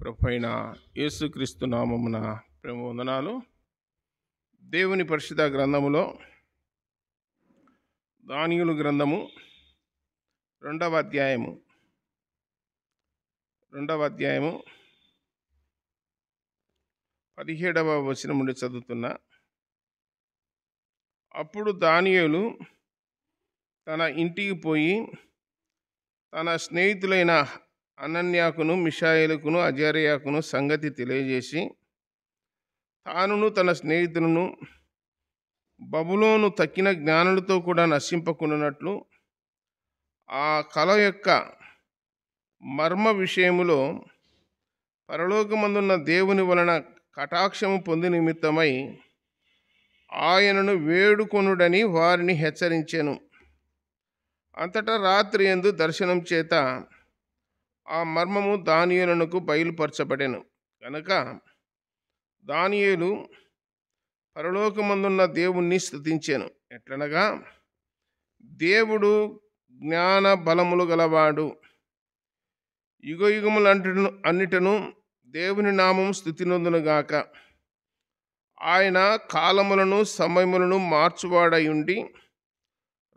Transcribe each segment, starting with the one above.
ప్రభువైన యేసుక్రీస్తు నామమున ప్రేమ వందనాలు. దేవుని పరిశుద్ధ గ్రంథములో దానియేలు గ్రంథము రెండవ అధ్యాయము 17వ వచనం నుండి చదువుతున్నా. అప్పుడు దానియేలు తన ఇంటికి పోయి తన స్నేహితులైన అనన్యాకును, మిషాయేలుకును, అజర్యాకును సంగతి తెలియజేసి, తానును తన స్నేహితులను బబులోను తక్కిన జ్ఞానులతో కూడా నశింపకుండానట్లు ఆ కల యొక్క మర్మ విషయములో పరలోకమందున్న దేవుని వలన కటాక్షము పొంది నిమిత్తమై ఆయనను వేడుకొనుడని వారిని హెచ్చరించెను. అంతటా రాత్రి యందు దర్శనం చేత ఆ మర్మము దానియేలునకు బయలుపరచబడెను. కనుక దానియేలు పరలోకమందున్న దేవుణ్ణి స్తుతించెను. ఎట్లనగా, దేవుడు జ్ఞాన బలములు గలవాడు, యుగయుగములు అన్నిటను దేవుని నామం స్తుతినొందునుగాక. ఆయన కాలములను సమయములను మార్చువాడయుండి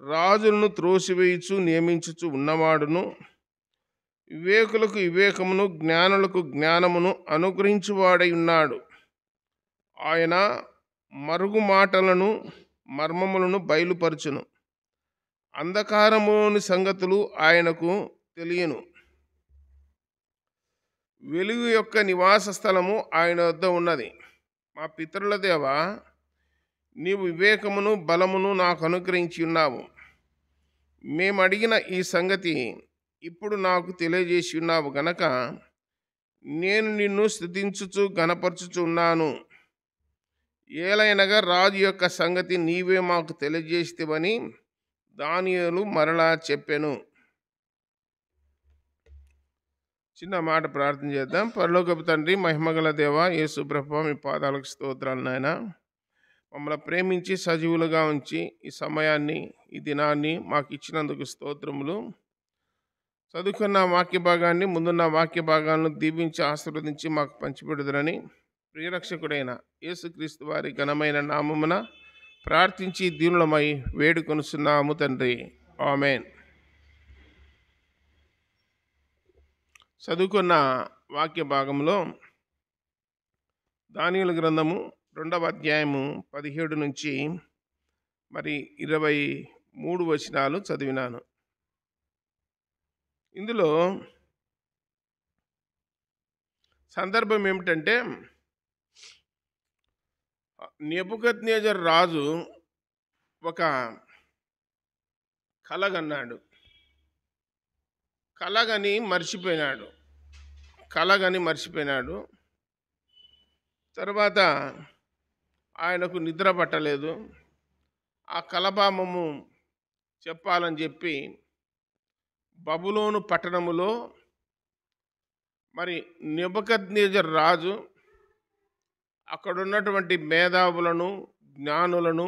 రాజులను త్రోసివేయుచు నియమించుచు ఉన్నవాడును, వివేకులకు వివేకమును, జ్ఞానులకు జ్ఞానమును అనుగ్రహించువాడై ఉన్నాడు. ఆయన మరుగు మాటలను మర్మములను బయలుపరచును. అంధకారములోని సంగతులు ఆయనకు తెలియను. వెలుగు యొక్క నివాస స్థలము ఆయన వద్ద ఉన్నది. మా పితరుల దేవా, నీవు వివేకమును బలమును నాకు అనుగ్రహించి ఉన్నావు. మేము అడిగిన ఈ సంగతి ఇప్పుడు నాకు తెలియజేసి ఉన్నావు గనక నేను నిన్ను స్తుతించుచు ఘనపరచుచు ఉన్నాను. ఏలైనగా రాజు యొక్క సంగతి నీవే మాకు తెలియజేస్తేవని దానియేలు మరలా చెప్పెను. చిన్న మాట ప్రార్థన చేద్దాం. పరలోకపు తండ్రి, మహిమగల దేవ, యేసు ప్రభువా, మీ పాదాలకు స్తోత్రాలు నాయన. మమ్మల్ని ప్రేమించి సజీవులుగా ఉంచి ఈ సమయాన్ని, ఈ దినాన్ని మాకు ఇచ్చినందుకు స్తోత్రములు. చదువుకున్న వాక్య భాగాన్ని, ముందున్న వాక్య భాగాలను దీవించి ఆశీర్వదించి మాకు పంచిపెడుదురని ప్రియరక్షకుడైన యేసుక్రీస్తు వారి ఘనమైన నామమున ప్రార్థించి దీనులమై వేడుకొనుచున్నాము తండ్రి. ఆమేన్. చదువుకున్న వాక్య భాగంలో దానియేలు గ్రంథము 2వ అధ్యాయము 17 నుంచి 23 వచనాలు చదివినాను. ఇందులో సందర్భం ఏమిటంటే, నెబుకద్నెజర్ రాజు ఒక కలగన్నాడు. కలగని మర్చిపోయినాడు. తర్వాత ఆయనకు నిద్ర పట్టలేదు. ఆ కలభామము చెప్పాలని చెప్పి బబులోను పట్టణములో నెబుకద్నెజర్ రాజు అక్కడున్నటువంటి మేధావులను, జ్ఞానులను,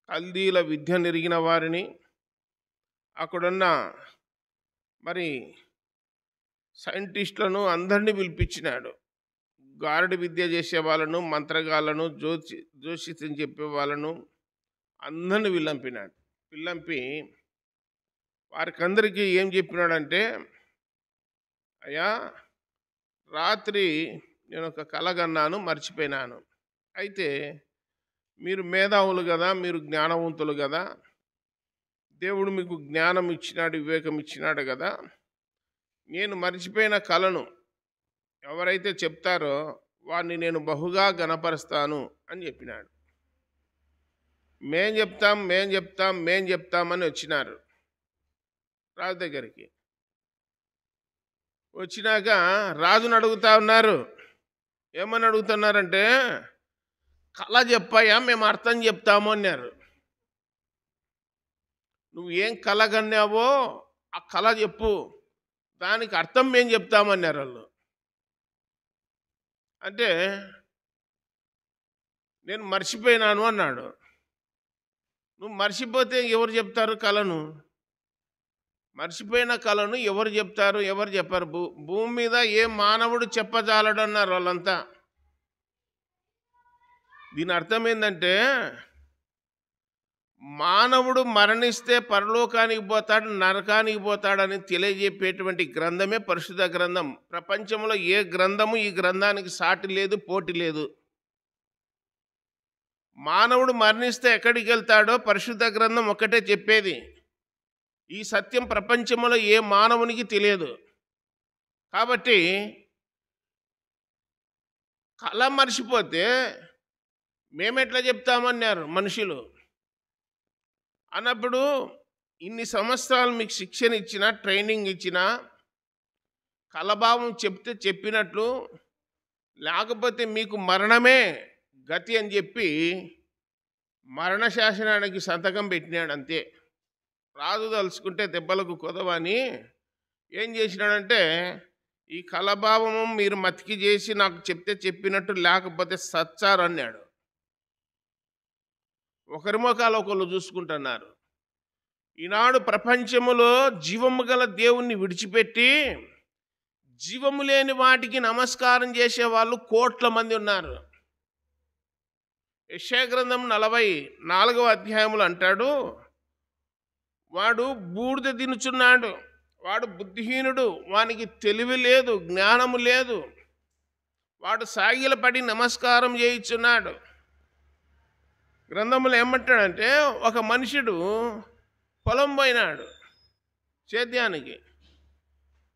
కల్దీల విద్య నెరిగిన వారిని, అక్కడున్న సైంటిస్టులను అందరినీ పిలిపించినాడు. గారడి విద్య చేసే వాళ్ళను, మంత్రగాళ్ళను, జ్యోతిష్యం చెప్పే వాళ్ళను అందరిని పిల్లంపి వారికందరికీ ఏం చెప్పినాడంటే, అయ్యా, రాత్రి నేను ఒక కలగన్నాను, మర్చిపోయినాను. అయితే మీరు మేధావులు కదా, మీరు జ్ఞానవంతులు కదా, దేవుడు మీకు జ్ఞానం ఇచ్చినాడు, వివేకం ఇచ్చినాడు కదా, నేను మర్చిపోయిన కలను ఎవరైతే చెప్తారో వారిని నేను బహుగా గణపరుస్తాను అని చెప్పినాడు. మేం చెప్తామని వచ్చినారు రాజు దగ్గరికి. వచ్చినాక రాజును అడుగుతా ఉన్నారు. ఏమని అడుగుతున్నారంటే, కళ చెప్పాయా, మేము అర్థం చెప్తాము అన్నారు. నువ్వు ఏం కళ కన్నావో ఆ కళ చెప్పు, దానికి అర్థం మేము చెప్తామన్నారు వాళ్ళు. అంటే నేను మర్చిపోయినాను అన్నాడు. నువ్వు మర్చిపోతే ఎవరు చెప్తారు కళను? మర్చిపోయిన కళను ఎవరు చెప్తారు, ఎవరు చెప్పారు? భూమి మీద ఏ మానవుడు చెప్పజాలడు అన్నారు వాళ్ళంతా. దీని అర్థం ఏంటంటే, మానవుడు మరణిస్తే పరలోకానికి పోతాడు, నరకానికి పోతాడని తెలియజెప్పేటువంటి గ్రంథమే పరిశుద్ధ గ్రంథం. ప్రపంచంలో ఏ గ్రంథము ఈ గ్రంథానికి సాటి లేదు, పోటీ లేదు. మానవుడు మరణిస్తే ఎక్కడికి వెళ్తాడో పరిశుద్ధ గ్రంథం ఒక్కటే చెప్పేది. ఈ సత్యం ప్రపంచంలో ఏ మానవునికి తెలియదు. కాబట్టి కళ మర్చిపోతే మేమెట్లా చెప్తామన్నారు మనుషులు. అన్నప్పుడు ఇన్ని సంవత్సరాలు మీకు శిక్షణ ఇచ్చిన, ట్రైనింగ్ ఇచ్చిన, కలభావం చెప్తే చెప్పినట్లు, లేకపోతే మీకు మరణమే గతి అని చెప్పి మరణ శాసనానికి సంతకం పెట్టినాడు అంతే. రాజు తలుచుకుంటే దెబ్బలకు కొదవని ఏం చేసినాడంటే, ఈ కలభావము మీరు మతికి చేసి నాకు చెప్తే చెప్పినట్టు, లేకపోతే సచ్చారు అన్నాడు. ఒకరి ముఖాలు ఒకళ్ళు చూసుకుంటున్నారు. ఈనాడు ప్రపంచములో జీవము గల దేవుణ్ణి విడిచిపెట్టి జీవము లేని వాటికి నమస్కారం చేసే వాళ్ళు కోట్ల మంది ఉన్నారు. యెషయా గ్రంథం 44వ అధ్యాయములు అంటాడు, వాడు బూడిద తినుచున్నాడు, వాడు బుద్ధిహీనుడు, వానికి తెలివి లేదు, జ్ఞానము లేదు, వాడు సాగిలపడి నమస్కారం చేయించున్నాడు. గ్రంథములు ఏమంటాడంటే, ఒక మనుషుడు పొలం పోయినాడు సేద్యానికి,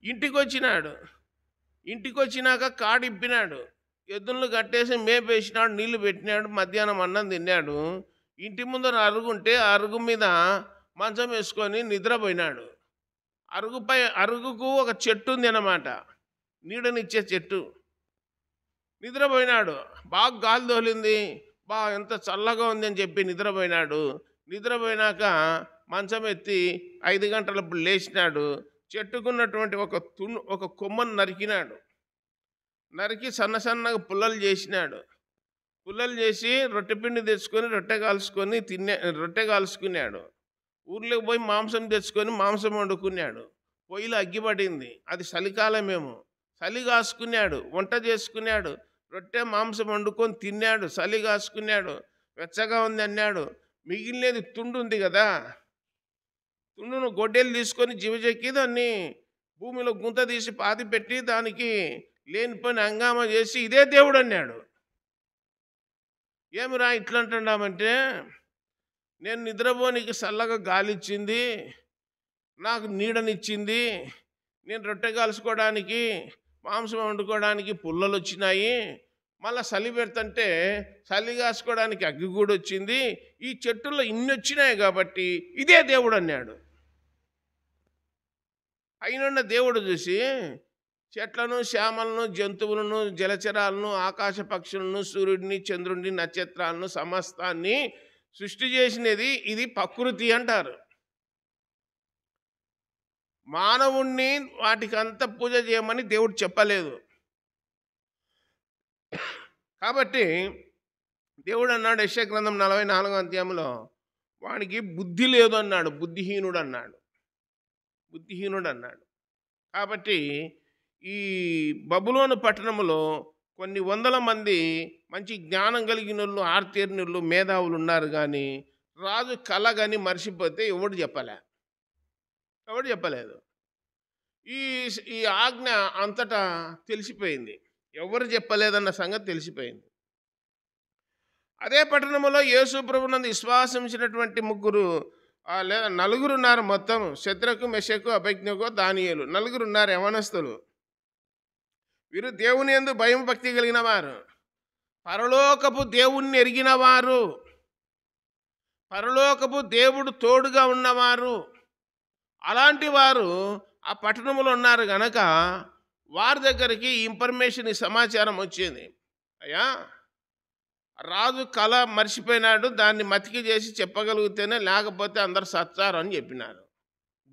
ఇంటికి వచ్చినాక కాడిప్పినాడు, ఎద్దులను కట్టేసి మేపేసినాడు, నీళ్లు పెట్టినాడు, మధ్యాహ్నం అన్నం తిన్నాడు. ఇంటి ముందర అరుగుంటే అరుగు మీద మంచం వేసుకొని నిద్రపోయినాడు. అరుగుకు ఒక చెట్టు ఉంది అన్నమాట, నీడనిచ్చే చెట్టు. నిద్రపోయినాడు, బాగా గాలి తోలింది, ఎంత చల్లగా ఉంది అని చెప్పి నిద్రపోయినాడు. నిద్రపోయినాక మంచం ఎత్తి 5 గంటలప్పుడు లేచినాడు. చెట్టుకున్నటువంటి ఒక కొమ్మను నరికి సన్నగా పుల్లలు చేసినాడు. పుల్లలు చేసి రొట్టెపిండి తెచ్చుకొని రొట్టె కాల్చుకున్నాడు. ఊర్లోకి పోయి మాంసం తెచ్చుకొని మాంసం వండుకున్నాడు. పొయ్యిలో అగ్గిపడింది, అది చలికాలమేమో. చలి కాసుకున్నాడు, వంట చేసుకున్నాడు, రొట్టె మాంసం వండుకొని తిన్నాడు, చలి కాసుకున్నాడు, వెచ్చగా ఉంది అన్నాడు. మిగిలినది తుండు ఉంది కదా, తుండును గొడ్డెలు తీసుకొని జీవజెక్కి దాన్ని భూమిలో గుంత తీసి పాతి పెట్టి దానికి లేనిపోయిన హంగామా చేసి ఇదే దేవుడు అన్నాడు. ఏమిరా ఇట్లా అంటున్నామంటే, నేను నిద్రపోనికి చల్లగా గాలి ఇచ్చింది, నాకు నీడనిచ్చింది, నేను రొట్టె కాల్చుకోవడానికి మాంసం వండుకోవడానికి పుల్లలు వచ్చినాయి, మళ్ళీ చలి పెడుతుంటే చలి కాసుకోవడానికి అగ్గి కూడా వచ్చింది, ఈ చెట్టుల్లో ఇన్ని వచ్చినాయి కాబట్టి ఇదే దేవుడు అన్నాడు. అయినున్న దేవుడు చూసి చెట్లను, శ్యామలను, జంతువులను, జలచరాలను, ఆకాశ పక్షులను, సూర్యుడిని, చంద్రుడిని, నక్షత్రాలను, సమస్తాన్ని సృష్టి చేసినది ఇది ప్రకృతి అంటారు. మానవుణ్ణి వాటికంతా పూజ చేయమని దేవుడు చెప్పలేదు. కాబట్టి దేవుడు అన్నాడు యెషయా గ్రంథం 44వ అధ్యాయంలో, వానికి బుద్ధి లేదు అన్నాడు, బుద్ధిహీనుడు అన్నాడు. కాబట్టి ఈ బబులోను పట్టణంలో కొన్ని వందల మంది మంచి జ్ఞానం కలిగిన వాళ్ళు, ఆర్తీర్ణులు, మేధావులు ఉన్నారు. కానీ రాజు కళ కానీ మర్చిపోతే ఎవడు చెప్పలేదు. ఈ ఆజ్ఞ అంతటా తెలిసిపోయింది, ఎవరు చెప్పలేదన్న సంగతి తెలిసిపోయింది. అదే పట్టణంలో యేసు ప్రభువునందు విశ్వాసం ఉంచినటువంటి లేదా 4 ఉన్నారు. మొత్తం శద్రకు, మెషకు, అబేద్నెగో, దానియేలు 4 ఉన్నారు యవనస్తులు. వీరు దేవుని యందు భయం భక్తి కలిగిన వారు, పరలోకపు దేవుణ్ణి ఎరిగిన వారు, పరలోకపు దేవుడు తోడుగా ఉన్నవారు. అలాంటి వారు ఆ పట్టణంలో ఉన్నారు గనక వారి దగ్గరికి ఇన్ఫర్మేషన్, సమాచారం వచ్చింది. అయ్యా, రాజు కళ మర్చిపోయినాడు, దాన్ని మతికి చేసి చెప్పగలిగితేనే, లేకపోతే అందరు సత్తారు అని చెప్పినారు.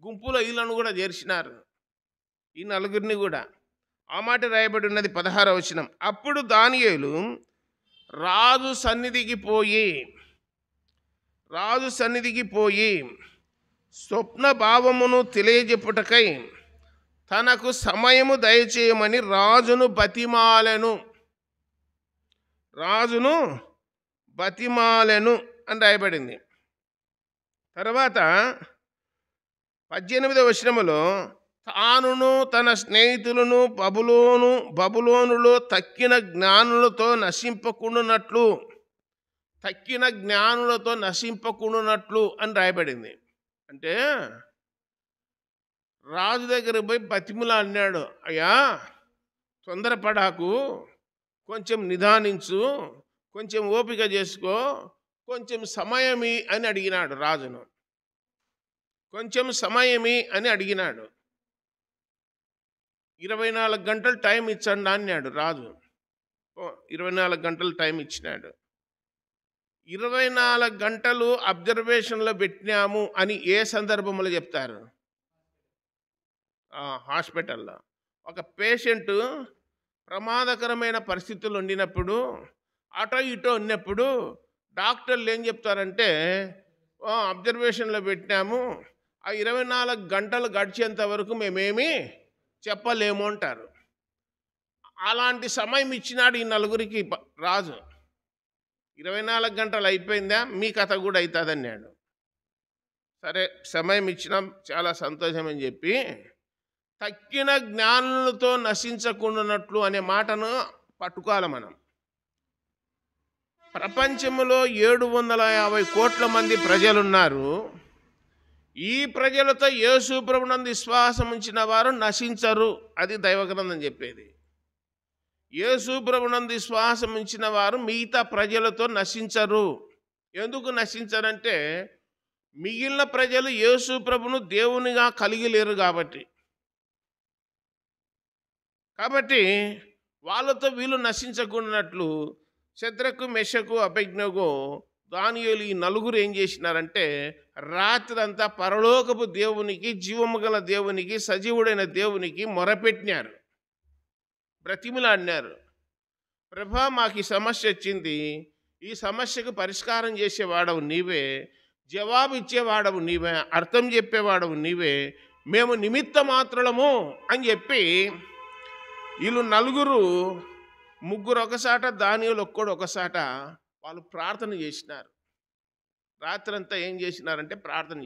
గుంపులో వీళ్ళను కూడా చేర్చినారు, ఈ 4 కూడా. ఆ మాట రాయబడి ఉన్నది 16వ వచనం. అప్పుడు దానియేలు రాజు సన్నిధికి పోయి స్వప్న భావమును తెలియజెప్పుటకై తనకు సమయము దయచేయమని రాజును బతిమాలెను అని రాయబడింది. తర్వాత 18వ వచనములో తానును తన స్నేహితులను బబులోనులో తక్కిన జ్ఞానులతో నశింపకుండునట్లు అని రాయబడింది. అంటే రాజు దగ్గర పోయి బతిములా అన్నాడు, అయ్యా తొందరపడాకు, కొంచెం నిదానించు, కొంచెం ఓపిక చేసుకో, కొంచెం సమయమి అని అడిగినాడు రాజును. కొంచెం సమయమి అని అడిగినాడు. 24 గంటలు టైం ఇచ్చండి అన్నాడు రాజు. 24 గంటలు టైం ఇచ్చినాడు. 24 గంటలు అబ్జర్వేషన్లో పెట్టినాము అని ఏ సందర్భంలో చెప్తారు? హాస్పిటల్లో ఒక పేషెంట్ ప్రమాదకరమైన పరిస్థితులు ఉండినప్పుడు, అటో ఇటో ఉన్నప్పుడు డాక్టర్లు ఏం చెప్తారంటే అబ్జర్వేషన్లో పెట్టినాము, ఆ 24 గంటలు గడిచేంత వరకు మేమేమీ చెప్పలేము అంటారు. అలాంటి సమయం ఇచ్చినాడు ఈ నలుగురికి రాజు. 24 గంటలు అయిపోయిందా, మీ కథ కూడా అవుతుంది అన్నాడు. సరే సమయం ఇచ్చినాం, చాలా సంతోషం అని చెప్పి తక్కిన జ్ఞానులతో నశించకుండానట్లు అనే మాటను పట్టుకోవాలి మనం. ప్రపంచంలో 750 కోట్ల మంది ప్రజలున్నారు. ఈ ప్రజలతో యేసు ప్రభునందు విశ్వాసం ఉంచిన వారు నశించరు, అది దైవగ్రంథం చెప్పేది. యేసు ప్రభునందు విశ్వాసం ఉంచిన వారు మిగతా ప్రజలతో నశించరు. ఎందుకు నశించరంటే మిగిలిన ప్రజలు యేసు ప్రభును దేవునిగా కలిగి లేరు కాబట్టి వాళ్ళతో వీళ్ళు నశించకున్నట్లు శద్రకు, మెషకు, అబేద్నెగో, దానియేలు ఈ నలుగురు ఏం చేసినారంటే రాత్రంతా పరలోకపు దేవునికి, జీవము గల దేవునికి, సజీవుడైన దేవునికి మొరపెట్టినారు, బ్రతిమిలాడినారు. ప్రభా మాకు ఈ సమస్య వచ్చింది, ఈ సమస్యకు పరిష్కారం చేసేవాడవు నీవే, జవాబు ఇచ్చేవాడవు నీవే, అర్థం చెప్పేవాడవు నీవే, మేము నిమిత్త మాత్రలము అని చెప్పి వీళ్ళు ముగ్గురు ఒకసాట, దానియేలు ఒక్కడు ఒకసాట వాళ్ళు ప్రార్థన చేసినారు. రాత్రంతా ఏం చేసినారంటే ప్రార్థన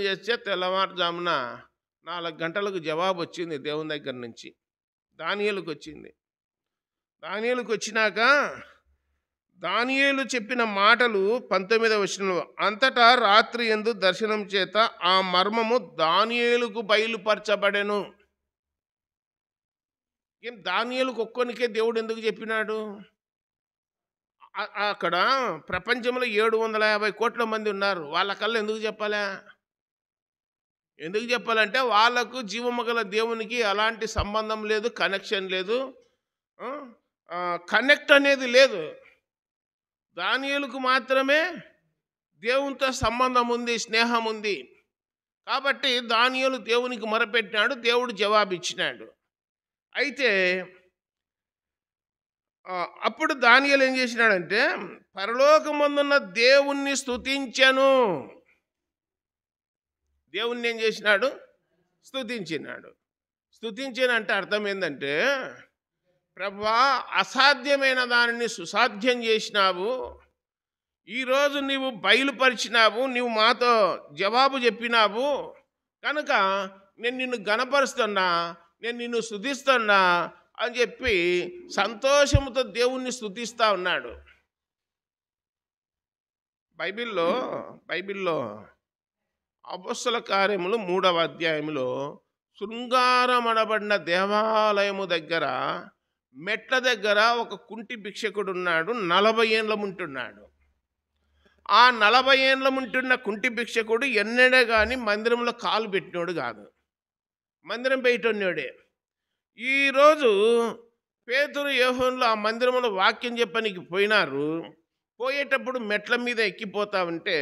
చేస్తే తెల్లవారుజామున 4 గంటలకు జవాబు వచ్చింది దేవుని దగ్గర నుంచి. దానియేలుకు వచ్చింది. దానియేలుకు వచ్చినాక దానియేలు చెప్పిన మాటలు 19వ వచనంలో, అంతటా రాత్రి యందు దర్శనం చేత ఆ మర్మము దానియేలుకు బయలుపరచబడెను. ఏం దానియేలుకు ఒక్కనికే దేవుడు ఎందుకు చెప్పినాడు? అక్కడ ప్రపంచంలో 750 కోట్ల మంది ఉన్నారు, వాళ్ళకల్లా ఎందుకు చెప్పాలంటే వాళ్ళకు జీవము గల దేవునికి అలాంటి సంబంధం లేదు, కనెక్షన్ లేదు, కనెక్ట్ అనేది లేదు. దానియేలుకు మాత్రమే దేవునితో సంబంధం ఉంది, స్నేహం ఉంది. కాబట్టి దానియేలు దేవునికి మొరపెట్టినాడు, దేవుడు జవాబు ఇచ్చినాడు. అయితే అప్పుడు దానియేలు ఏం చేసినాడంటే పరలోకమందున్న దేవుణ్ణి స్తుతించెను. దేవుణ్ణి ఏం చేసినాడు? స్తుతించానంటే అర్థం ఏంటంటే, ప్రభువా అసాధ్యమైన దానిని సుసాధ్యం చేసినావు, ఈరోజు నీవు బయలుపరిచినావు, నీవు మాతో జవాబు చెప్పినావు, కనుక నేను నిన్ను గణపరుస్తున్నా, నేను నిన్ను స్తుతిస్తున్నా అని చెప్పి సంతోషంతో దేవుణ్ణి స్తుతిస్తూ ఉన్నాడు. బైబిల్లో అపొస్తల కార్యములు 3వ అధ్యాయంలో శృంగారమనబడిన దేవాలయము దగ్గర మెట్ల దగ్గర ఒక కుంటి భిక్షకుడు ఉన్నాడు, 40 ఏండ్ల ఉంటున్నాడు. ఆ 40 ఏండ్ల ఉంటున్న కుంటి భిక్షకుడు ఎన్నడే కానీ మందిరంలో కాలు పెట్టినోడు కాదు, మందిరం బయట ఉన్నాడే. ఈరోజు పేతురు, యోహానులు ఆ మందిరంలో వాక్యం చెప్పడానికి పోయినారు. పోయేటప్పుడు మెట్ల మీద ఎక్కిపోతా ఉంటే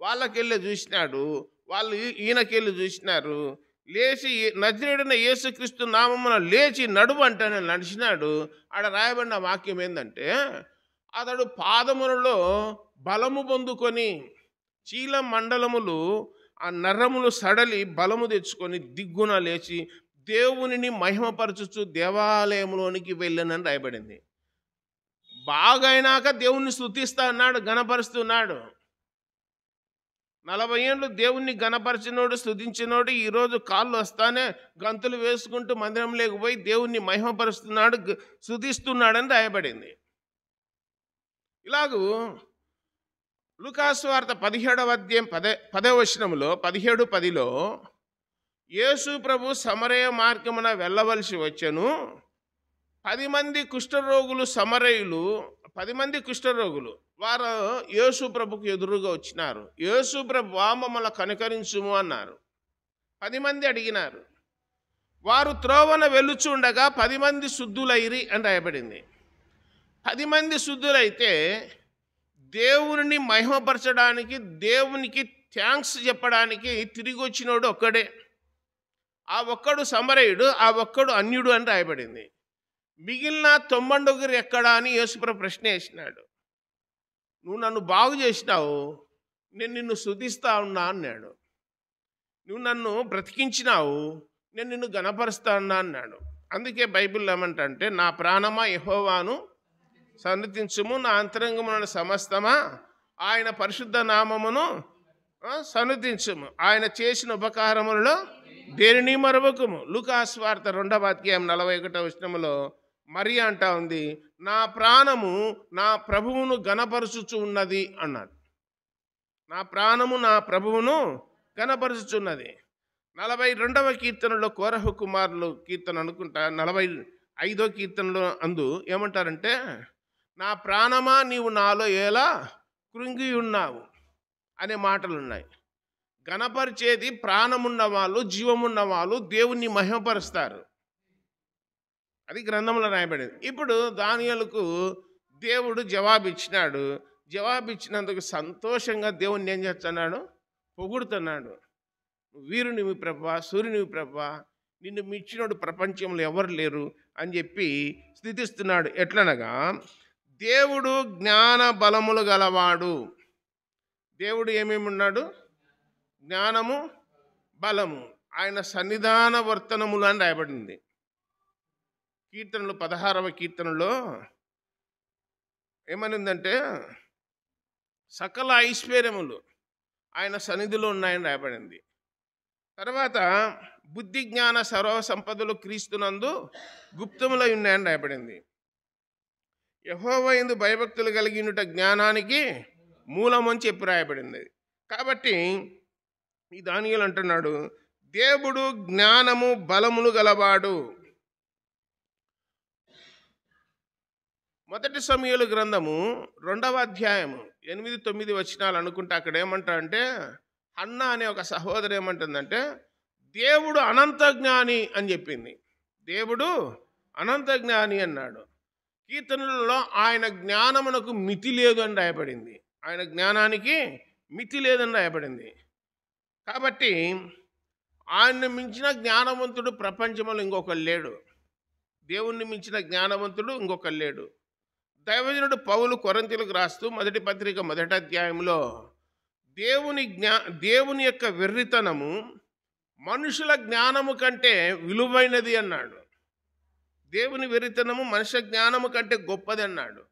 వాళ్ళకెళ్ళి చూసినాడు, వాళ్ళు ఈయనకెళ్ళి చూసినారు. లేచి నజరేయుడైన యేసుక్రీస్తు నామమున లేచి నడువు అంటేనే నడిచినాడు. ఆడ రాయబడిన వాక్యం ఏంటంటే అతడు పాదములలో బలము పొందుకొని చీల మండలములు ఆ నరములు సడలి బలము తెచ్చుకొని దిగ్గున లేచి దేవునిని మహిమపరచుచు దేవాలయంలోనికి వెళ్ళనని రాయబడింది. బాగైనాక దేవుణ్ణి స్తుతిస్తా అన్నాడు, గణపరుస్తున్నాడు. 40 ఏళ్ళు దేవుణ్ణి గణపరిచినోడు, స్తుతించినోడు ఈరోజు కాళ్ళు వస్తానే గంతులు వేసుకుంటూ మందిరంలోకి పోయి దేవుణ్ణి మహిమపరుస్తున్నాడు, స్తుతిస్తున్నాడని రాయబడింది. ఇలాగూ లూకాసు వార్త 17వ అధ్యాయం 10వ వచనములో 17:10లో యేసు ప్రభు సమరయ మార్గమున వెళ్ళవలసి వచ్చెను. 10 మంది కుష్ఠరోగులు సమరయులు, 10 మంది కుష్ఠరోగులు వారు యేసు ప్రభుకు ఎదురుగా వచ్చినారు. యేసు ప్రభు మమ్మల్ని కనికరించుము అన్నారు. 10 మంది అడిగినారు. వారు త్రోవన వెళ్ళుచుండగా 10 మంది శుద్ధులైరి అని రాయబడింది. 10 మంది శుద్ధులైతే దేవుని మహిమపరచడానికి, దేవునికి థ్యాంక్స్ చెప్పడానికి తిరిగి వచ్చినోడు ఒక్కడే. ఆ ఒక్కడు సమరయుడు, ఆ ఒక్కడు అన్యుడు అని రాయబడింది. మిగిలిన 99 ఎక్కడా అని యేసుప్రభు ప్రశ్న వేసినాడు. నువ్వు నన్ను బాగు చేసినావు, నేను నిన్ను స్తుతిస్తా ఉన్నా అన్నాడు. నువ్వు నన్ను బ్రతికించినావు, నేను నిన్ను గణపరుస్తా ఉన్నా అన్నాడు. అందుకే బైబిల్ ఏమంటే, నా ప్రాణమా యెహోవాను సన్నుతించుము, నా అంతరంగమున సమస్తమా ఆయన పరిశుద్ధ నామమును సన్నుతించుము, ఆయన చేసిన ఉపకారములలో దేనిని మరవకుము. లూకాసు వార్త 2వ అధ్యాయం 41వ వచనములో మరియ అంటా ఉంది, నా ప్రాణము నా ప్రభువును గణపరుచుచు ఉన్నది అన్నాడు. నా ప్రాణము నా ప్రభువును గణపరుచుచున్నది. 42వ కీర్తనలో కోరహు కుమారులు కీర్తన అనుకుంటా 45వ కీర్తనలో అందు ఏమంటారంటే, నా ప్రాణమా నీవు నాలో ఎలా కృంగి ఉన్నావు అనే మాటలు ఉన్నాయి. గణపరిచేది ప్రాణమున్న వాళ్ళు, జీవమున్న వాళ్ళు దేవుణ్ణి మహిమపరుస్తారు. అది గ్రంథంలో రాయబడింది. ఇప్పుడు దానియేలుకు దేవుడు జవాబిచ్చినాడు. జవాబిచ్చినందుకు సంతోషంగా దేవుణ్ణి ఏం చేస్తున్నాడు? పొగుడుతున్నాడు. వీరునివి ప్రభా, సూర్యునివి ప్రభా, నిన్ను మించినోడు ప్రపంచంలో ఎవరు లేరు అని చెప్పి స్తుతిస్తున్నాడు. ఎట్లనగా దేవుడు జ్ఞాన బలములు గలవాడు. దేవుడు ఏమేమి ఉన్నాడు? జ్ఞానము, బలము, ఆయన సన్నిధాన వర్తనములు అని రాయబడింది. కీర్తనలు 16వ కీర్తనలో ఏమనిందంటే, సకల ఐశ్వర్యములు ఆయన సన్నిధిలో ఉన్నాయని రాయబడింది. తర్వాత బుద్ధి జ్ఞాన సర్వ సంపదలు క్రీస్తునందు గుప్తములై ఉన్నాయని రాయబడింది. యెహోవా యందు భయభక్తులు కలిగినట జ్ఞానానికి మూలమని చెప్పి రాయబడింది. కాబట్టి ఈ దానియేలు అంటున్నాడు, దేవుడు జ్ఞానము బలములు గలవాడు. 1 సమూయేలు గ్రంథము 2వ అధ్యాయము 8-9 వచనాలు అనుకుంటే అక్కడ ఏమంటారంటే, హన్నా అనే ఒక సహోదరు ఏమంటుందంటే, దేవుడు అనంత జ్ఞాని అని చెప్పింది. దేవుడు అనంత జ్ఞాని అన్నాడు. కీర్తనలలో ఆయన జ్ఞానమునకు మితి లేదు అని రాయబడింది. ఆయన జ్ఞానానికి మితి లేదని రాయబడింది. కాబట్టి ఆయన్ని మించిన జ్ఞానవంతుడు ప్రపంచంలో ఇంకొకరు లేడు. దేవుణ్ణి మించిన జ్ఞానవంతుడు ఇంకొకరు లేడు. దైవజనుడు పౌలు కొరింథీయులకు రాస్తూ 1వ పత్రిక 1వ అధ్యాయంలో దేవుని యొక్క వెర్రితనము మనుషుల జ్ఞానము కంటే విలువైనది అన్నాడు. దేవుని వెర్రితనము మనుష్య జ్ఞానము కంటే గొప్పది అన్నాడు.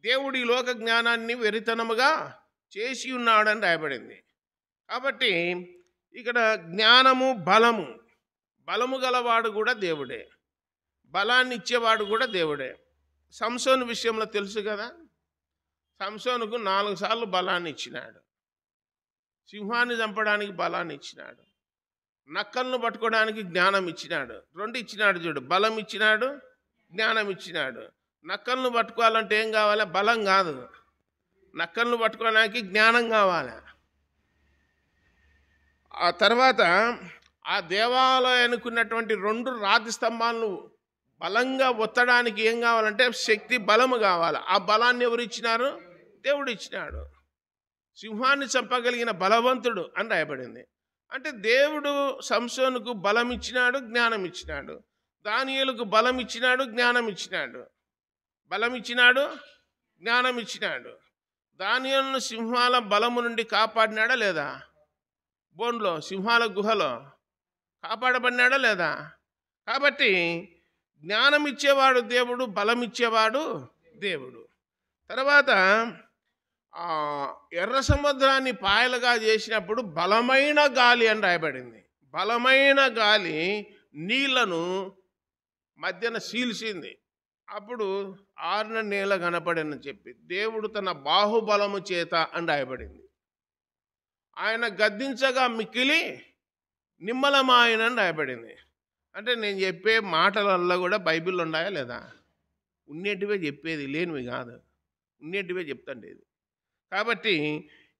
దేవుడి లోక జ్ఞానాన్ని వెర్రితనముగా చేసి ఉన్నాడని రాయబడింది. కాబట్టి ఇక్కడ జ్ఞానము, బలము, బలము గలవాడు కూడా దేవుడే, బలాన్ని ఇచ్చేవాడు కూడా దేవుడే. సంసోను విషయంలో తెలుసు కదా, సంసోనుకు 4 సార్లు బలాన్ని ఇచ్చినాడు. సింహాన్ని చంపడానికి బలాన్ని ఇచ్చినాడు. నక్కలను పట్టుకోవడానికి జ్ఞానం ఇచ్చినాడు. 2 ఇచ్చినాడు చూడు, బలం ఇచ్చినాడు, జ్ఞానం ఇచ్చినాడు. నక్కలను పట్టుకోవాలంటే ఏం కావాలి? బలం కాదు, నక్కలను పట్టుకోవడానికి జ్ఞానం కావాలి. ఆ తర్వాత ఆ దేవాలయానికి ఉన్నటువంటి 2 రాతి స్తంభాలను బలంగా ఒత్తడానికి ఏం కావాలంటే శక్తి, బలము కావాలి. ఆ బలాన్ని ఎవరు ఇచ్చినారు? దేవుడు ఇచ్చినాడు. సింహాన్ని చంపగలిగిన బలవంతుడు అని రాయబడింది. అంటే దేవుడు సంసోనుకు బలం ఇచ్చినాడు, జ్ఞానం ఇచ్చినాడు. దానియేలుకు బలం ఇచ్చినాడు, జ్ఞానం ఇచ్చినాడు. బలం ఇచ్చినాడు, జ్ఞానం ఇచ్చినాడు. దానియేలును సింహాల బలము నుండి కాపాడినాడా లేదా? బోన్లో సింహాల గుహలో కాపాడబడినాడా లేదా? కాబట్టి జ్ఞానం ఇచ్చేవాడు దేవుడు, బలం ఇచ్చేవాడు దేవుడు. తర్వాత ఎర్ర సముద్రాన్ని పాయలుగా చేసినప్పుడు బలమైన గాలి అని రాయబడింది. బలమైన గాలి నీళ్లను మధ్యన చీల్చింది. అప్పుడు ఆరిన నేల కనపడని చెప్పి దేవుడు తన బాహుబలము చేత అని రాయబడింది. ఆయన గద్దించగా మిక్కిలి నిమ్మలమాయనని రాయబడింది. అంటే నేను చెప్పే మాటలల్లో కూడా బైబిల్లో ఉన్నాయా లేదా? ఉన్నేటివే చెప్పేది, లేనివి కాదు, ఉన్నేటివే చెప్తాండి ఇది. కాబట్టి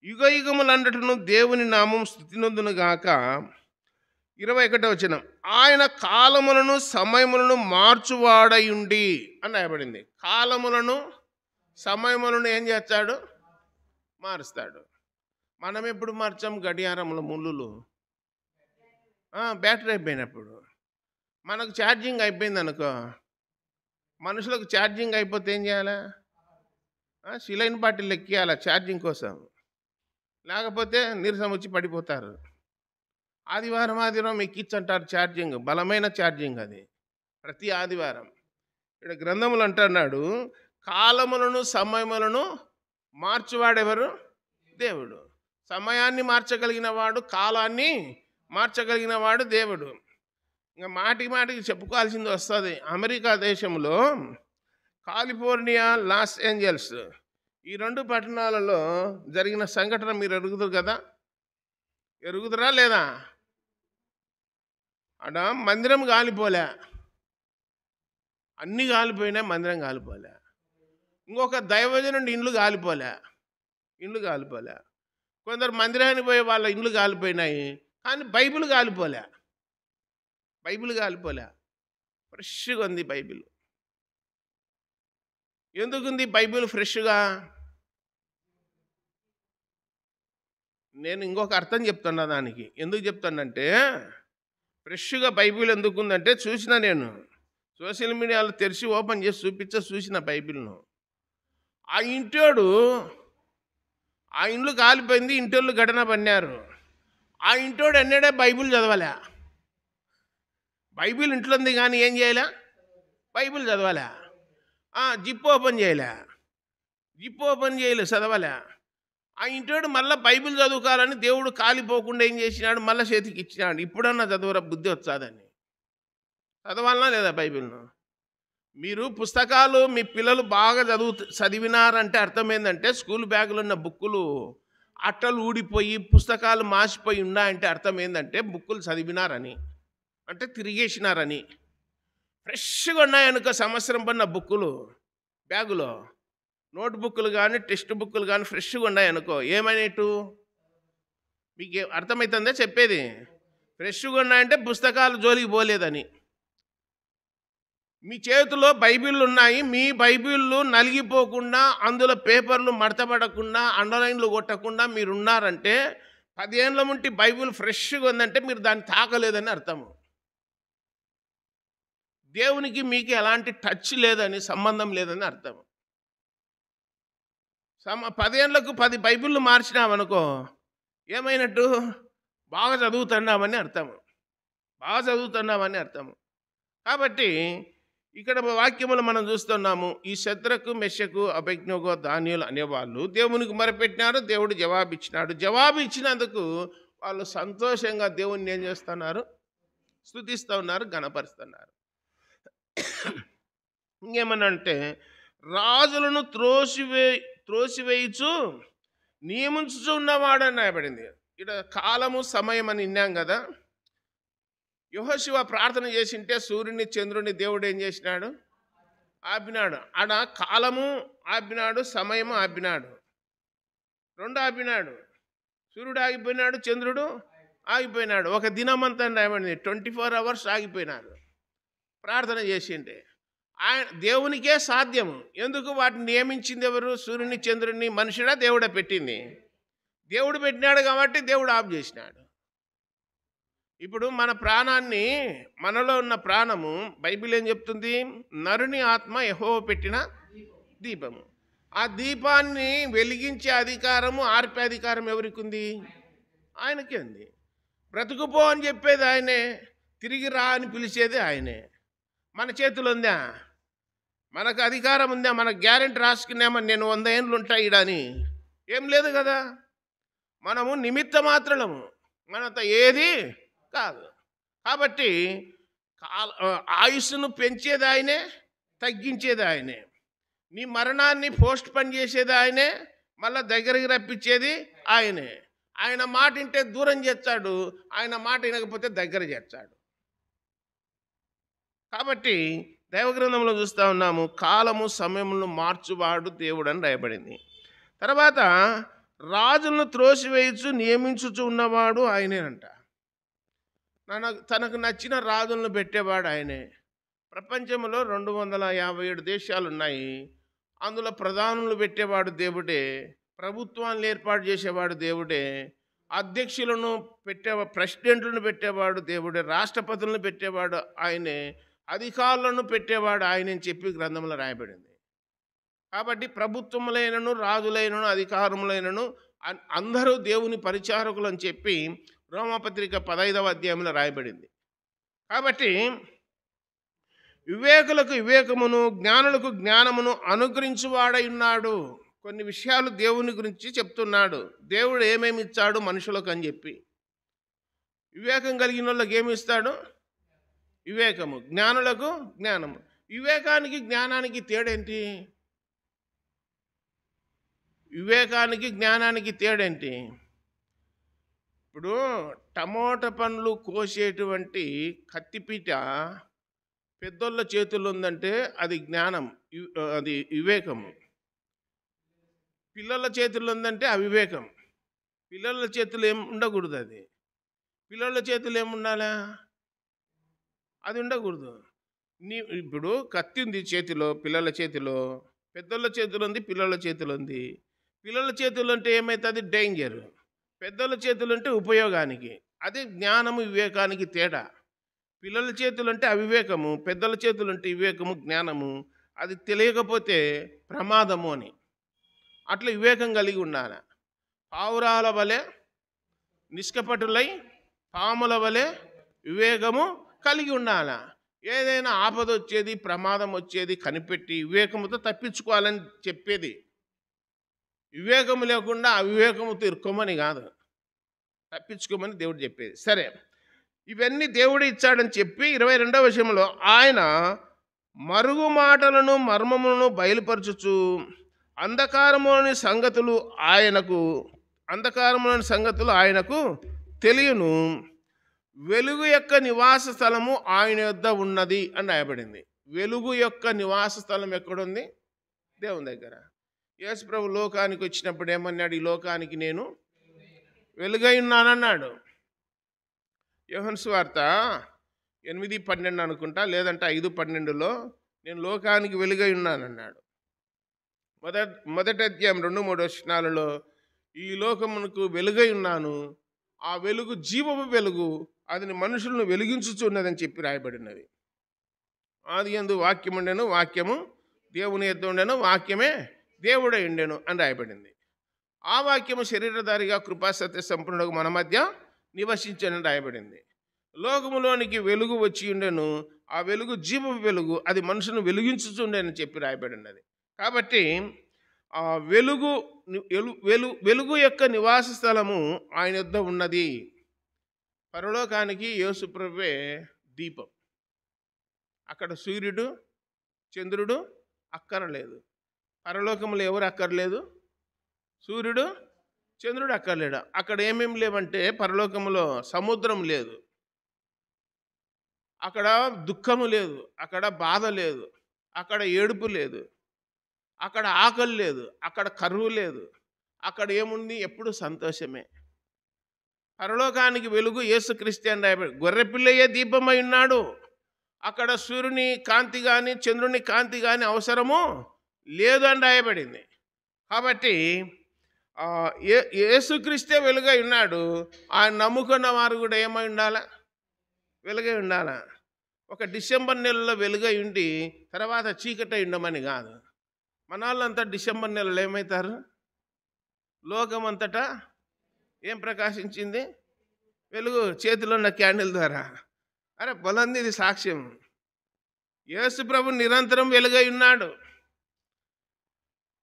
యుగ యుగములన్నట్టును దేవుని నామం స్తుతినందును గాక. 21వ వచనం, ఆయన కాలములను సమయములను మార్చువాడయుండి అని రాయబడింది. కాలములను సమయములను ఏం చేస్తాడు? మారుస్తాడు. మనం ఎప్పుడు మార్చాం? గడియారంలో ముళ్ళులు బ్యాటరీ అయిపోయినప్పుడు. మనకు ఛార్జింగ్ అయిపోయింది అనుకో, మనుషులకు ఛార్జింగ్ అయిపోతే ఏం చేయాలా? సిలైన్ బాటిల్ ఎక్కియాలా ఛార్జింగ్ కోసం, లేకపోతే నీరసం వచ్చి పడిపోతారు. ఆదివారం ఎక్కించంటారు ఛార్జింగ్, బలమైన ఛార్జింగ్ అది ప్రతి ఆదివారం. ఇక్కడ గ్రంథములు అంటున్నాడు, కాలములను సమయములను మార్చువాడెవరు? దేవుడు. సమయాన్ని మార్చగలిగిన వాడు, కాలాన్ని మార్చగలిగిన వాడు దేవుడు. ఇంకా మాటికి చెప్పుకోవాల్సింది వస్తుంది. అమెరికా దేశంలో కాలిఫోర్నియా, లాస్ ఏంజల్స్ ఈ 2 పట్టణాలలో జరిగిన సంఘటన మీరు ఎరుగుదురు కదా? ఎరుగుదురా లేదా? అక్కడ మందిరం కాలిపోలే, అన్నీ కాలిపోయినాయి, మందిరం కాలిపోలే. ఇంకొక దైవజనుడి ఇండ్లు కాలిపోలే. కొందరు మందిరానికి పోయే వాళ్ళ ఇండ్లు కాలిపోయినాయి, కానీ బైబిల్ కాలిపోలే. ఫ్రెష్గా ఉంది బైబిల్. ఎందుకుంది బైబిల్ ఫ్రెష్గా? నేను ఇంకొక అర్థం చెప్తున్నా దానికి. ఎందుకు చెప్తానంటే, ఫ్రెష్గా బైబిల్ ఎందుకుందంటే, చూసిన నేను సోషల్ మీడియాలో తెరిచి ఓపెన్ చేసి చూసిన బైబిల్ను. ఆ ఇంటోడు, ఆ ఇండ్లు కాలిపోయింది, ఇంటోళ్ళు ఘటన పడినారు. ఆ ఇంటోడు ఎన్నడే బైబిల్ చదవాలే. బైబిల్ ఇంట్లో ఉంది కానీ ఏం చేయలే? బైబిల్ చదవాలే. జిప్ ఓపెన్ చేయలే, చదవాలే. ఆ ఇంటోడు మళ్ళీ బైబిల్ చదువుకోవాలని దేవుడు కాలిపోకుండా ఏం చేసినాడు? మళ్ళీ చేతికి ఇచ్చినాడు. ఇప్పుడన్నా చదువురా, బుద్ధి వచ్చాదని. చదవాలనా లేదా బైబిల్ను? మీరు పుస్తకాలు మీ పిల్లలు బాగా చదివినారంటే అర్థం ఏంటంటే, స్కూల్ బ్యాగులో ఉన్న బుక్కులు అట్టలు ఊడిపోయి పుస్తకాలు మాసిపోయి ఉన్నాయంటే అర్థం ఏంటంటే బుక్కులు చదివినారని, అంటే తిరిగేసినారని. ఫ్రెష్గా ఉన్నాయనుకో, సంవత్సరం పడిన బుక్కులు బ్యాగులో, నోట్ బుక్కులు కానీ టెక్స్ట్ బుక్కులు కానీ ఫ్రెష్గా ఉన్నాయనుకో, ఏమైనట్టు? మీకు అర్థమవుతుందా చెప్పేది? ఫ్రెష్గా ఉన్నాయంటే పుస్తకాలు జోలికి పోలేదని. మీ చేతిలో బైబిళ్ళు ఉన్నాయి, మీ బైబిళ్ళు నలిగిపోకుండా, అందులో పేపర్లు మడతపడకుండా, అండర్లైన్లు కొట్టకుండా మీరు ఉన్నారంటే, 10 ఏళ్ళ ముంటి బైబిల్ ఫ్రెష్గా ఉందంటే మీరు దాన్ని తాకలేదని అర్థము. దేవునికి మీకు ఎలాంటి టచ్ లేదని, సంబంధం లేదని అర్థం. 10 ఏళ్ళకు 10 బైబిళ్ళు మార్చినామనుకో, ఏమైనట్టు? బాగా చదువుతున్నామని అర్థము. కాబట్టి ఇక్కడ వాక్యములు మనం చూస్తున్నాము. ఈ శద్రకు, మెషకు, అబేద్నెగో, దానియేలు అనేవాళ్ళు దేవునికి మొరపెట్టినారు, దేవుడు జవాబిచ్చినాడు. జవాబు ఇచ్చినందుకు వాళ్ళు సంతోషంగా దేవుణ్ణి ఏం చేస్తున్నారు? స్తుతిస్తూ ఉన్నారు, గణపరుస్తున్నారు. ఇంకేమనంటే, రాజులను త్రోసివేయచ్చు నియమించుచు ఉన్నవాడని రాయబడింది. ఇక్కడ కాలము సమయం అని విన్నాం కదా. యెహోషువ ప్రార్థన చేసింటే సూర్యుని చంద్రుని దేవుడు ఏం చేసినాడు? ఆపినాడు. ఆడ కాలము ఆపినాడు, సమయము ఆపినాడు, 2 ఆపినాడు. సూర్యుడు ఆగిపోయినాడు, చంద్రుడు ఆగిపోయినాడు. ఒక దినమంతా రాయబడింది, 24 hours ఆగిపోయినారు ప్రార్థన చేసింటే. దేవునికే సాధ్యము. ఎందుకు? వాటిని నియమించింది ఎవరు? సూర్యుని చంద్రుని మనుషుడా దేవుడే పెట్టింది? దేవుడు పెట్టినాడు కాబట్టి దేవుడు ఆఫ్ చేసినాడు. ఇప్పుడు మన ప్రాణాన్ని, మనలో ఉన్న ప్రాణము బైబిల్ ఏం చెప్తుంది? నరుని ఆత్మ యెహోవా పెట్టిన దీపము. ఆ దీపాన్ని వెలిగించే అధికారము, ఆర్పే అధికారం ఎవరికి ఉంది? ఆయనకే ఉంది. బ్రతుకుపో అని చెప్పేది ఆయనే, తిరిగి రా అని పిలిచేది ఆయనే. మన చేతులు ఉందా? మనకు అధికారం ఉందా? మనకు గ్యారెంటీ రాసుకున్నామని నేను 100 ఏండ్లు ఉంటా ఈడని? ఏం లేదు కదా. మనము నిమిత్త మాత్రలము, మనంత ఏది కాదు. కాబట్టి ఆయుస్సును పెంచేది ఆయనే, తగ్గించేది ఆయనే. నీ మరణాన్ని పోస్ట్ పని చేసేది ఆయనే, మళ్ళీ దగ్గరికి రప్పించేది ఆయనే. ఆయన మాట వింటే దూరం చేస్తాడు, ఆయన మాట వినకపోతే దగ్గర చేస్తాడు. కాబట్టి దైవగ్రంథంలో చూస్తూ ఉన్నాము, కాలము సమయములను మార్చువాడు దేవుడు అని రాయబడింది. తర్వాత రాజులను త్రోసివేయచ్చు నియమించుచు ఉన్నవాడు ఆయనేనంట. తనకు నచ్చిన రాజులను పెట్టేవాడు ఆయనే. ప్రపంచంలో 257 దేశాలు ఉన్నాయి. అందులో ప్రధానులు పెట్టేవాడు దేవుడే, ప్రభుత్వాన్ని ఏర్పాటు చేసేవాడు దేవుడే, అధ్యక్షులను ప్రెసిడెంట్లను పెట్టేవాడు దేవుడే, రాష్ట్రపతులను పెట్టేవాడు ఆయనే, అధికారులను పెట్టేవాడు ఆయన అని చెప్పి గ్రంథంలో రాయబడింది. కాబట్టి ప్రభుత్వములైనను, రాజులైనను, అధికారములైనను అందరూ దేవుని పరిచారకులు అని చెప్పి రోమపత్రిక 15వ అధ్యాయంలో రాయబడింది. కాబట్టి వివేకులకు వివేకమును, జ్ఞానులకు జ్ఞానమును అనుగ్రహించువాడై ఉన్నాడు. కొన్ని విషయాలు దేవుని గురించి చెప్తున్నాడు. దేవుడు ఏమేమి ఇచ్చాడు మనుషులకు అని చెప్పి. వివేకం కలిగిన వాళ్ళకి ఏమి ఇస్తాడు? వివేకము. జ్ఞానులకు జ్ఞానము. వివేకానికి జ్ఞానానికి తేడేంటి? వివేకానికి జ్ఞానానికి తేడేంటి? ఇప్పుడు టమోటా పండ్లు కోసేటువంటి కత్తిపీట పెద్దోళ్ళ చేతుల్లో ఉందంటే అది జ్ఞానం, అది వివేకము. పిల్లల చేతుల్లో ఉందంటే అవివేకం. పిల్లల చేతులు ఏం ఉండకూడదు. అది పిల్లల చేతులు ఏముండాలా? అది ఉండకూడదు. ఇప్పుడు కత్తి ఉంది చేతిలో, పిల్లల చేతిలో. పెద్దోళ్ళ చేతులు ఉంది, పిల్లల చేతులు ఉంది. పిల్లల చేతులు అంటే ఏమవుతుంది? డేంజర్. పెద్దోళ్ళ చేతులు అంటే ఉపయోగానికి. అది జ్ఞానము వివేకానికి తేడా. పిల్లల చేతులు అంటే అవివేకము, పెద్దల చేతులు అంటే వివేకము, జ్ఞానము. అది తెలియకపోతే ప్రమాదము అని. అట్లా వివేకం కలిగి ఉండాలి. పావురాల వలె నిష్కపటులై పాముల వలె వివేకము కలిగి ఉండాలి. ఏదైనా ఆపద వచ్చేది, ప్రమాదం వచ్చేది కనిపెట్టి వివేకముతో తప్పించుకోవాలని చెప్పేది. వివేకము లేకుండా అవివేకముతో ఇరుక్కోమని కాదు, తప్పించుకోమని దేవుడు చెప్పేది. సరే, ఇవన్నీ దేవుడు ఇచ్చాడని చెప్పి 22వ విషయంలో ఆయన మరుగు మాటలను మర్మములను బయలుపరచుచు అంధకారములోని సంగతులు ఆయనకు తెలియను. వెలుగు యొక్క నివాస స్థలము ఆయన యొద్ద ఉన్నది అని రాయబడింది. వెలుగు యొక్క నివాస స్థలం ఎక్కడుంది? దేవుని దగ్గర. యేసు ప్రభు లోకానికి వచ్చినప్పుడు ఏమన్నాడు? ఈ లోకానికి నేను వెలుగై ఉన్నానన్నాడు. యోహాను సువార్త 8:12 అనుకుంటా, లేదంటే 5:12లో నేను లోకానికి వెలుగై ఉన్నానన్నాడు. మొదటి అధ్యాయం 2-3 వచనాలలో ఈ లోకమునకు వెలుగై ఉన్నాను, ఆ వెలుగు జీవపు వెలుగు, అది మనుషులను వెలిగించుచున్నదని చెప్పి రాయబడినది. ఆదియందు వాక్యం ఉండెను, వాక్యము దేవుని యొద్ద ఉండెను, వాక్యమే దేవుడై ఉండెను అని రాయబడింది. ఆ వాక్యము శరీరధారిగా కృపాసత్య సంపూర్ణకు మన మధ్య నివసించని రాయబడింది. లోకములోనికి వెలుగు వచ్చి ఉండెను, ఆ వెలుగు జీవపు వెలుగు, అది మనుషులను వెలిగించుచుండెని చెప్పి రాయబడినది. కాబట్టి ఆ వెలుగు యొక్క నివాస స్థలము ఆయన యొద్ద ఉన్నది. పరలోకానికి యేసు ప్రభువే దీపం. అక్కడ సూర్యుడు చంద్రుడు అక్కరలేదు. పరలోకంలో ఎవరు అక్కర్లేదు? సూర్యుడు చంద్రుడు అక్కర్లేడు. అక్కడ ఏమేమి లేవంటే పరలోకంలో సముద్రం లేదు, అక్కడ దుఃఖము లేదు, అక్కడ బాధ లేదు, అక్కడ ఏడుపు లేదు, అక్కడ ఆకలి లేదు, అక్కడ కరువు లేదు. అక్కడ ఏముంది? ఎప్పుడు సంతోషమే. పరలోకానికి వెలుగు యేసుక్రీస్తు అని రాయబడి, గొర్రెపిల్లయే దీపమై ఉన్నాడు. అక్కడ సూర్యుని కాంతి కానీ చంద్రుని కాంతి కానీ అవసరము లేదు అని రాయబడింది. కాబట్టి యేసుక్రీస్తే వెలుగై ఉన్నాడు. ఆయన నమ్ముకున్న వారు కూడా ఏమై ఉండాలా? వెలుగై ఉండాలా. ఒక డిసెంబర్ నెలలో వెలుగై ఉండి తర్వాత చీకటై ఉండమని కాదు. మన వాళ్ళంతా డిసెంబర్ నెలలో ఏమవుతారు? లోకమంతటా ఏం ప్రకాశించింది? వెలుగు చేతిలో ఉన్న క్యాండిల్ ద్వారా. అరే బలంది ఇది సాక్ష్యం. యేసు ప్రభు నిరంతరం వెలుగై ఉన్నాడు.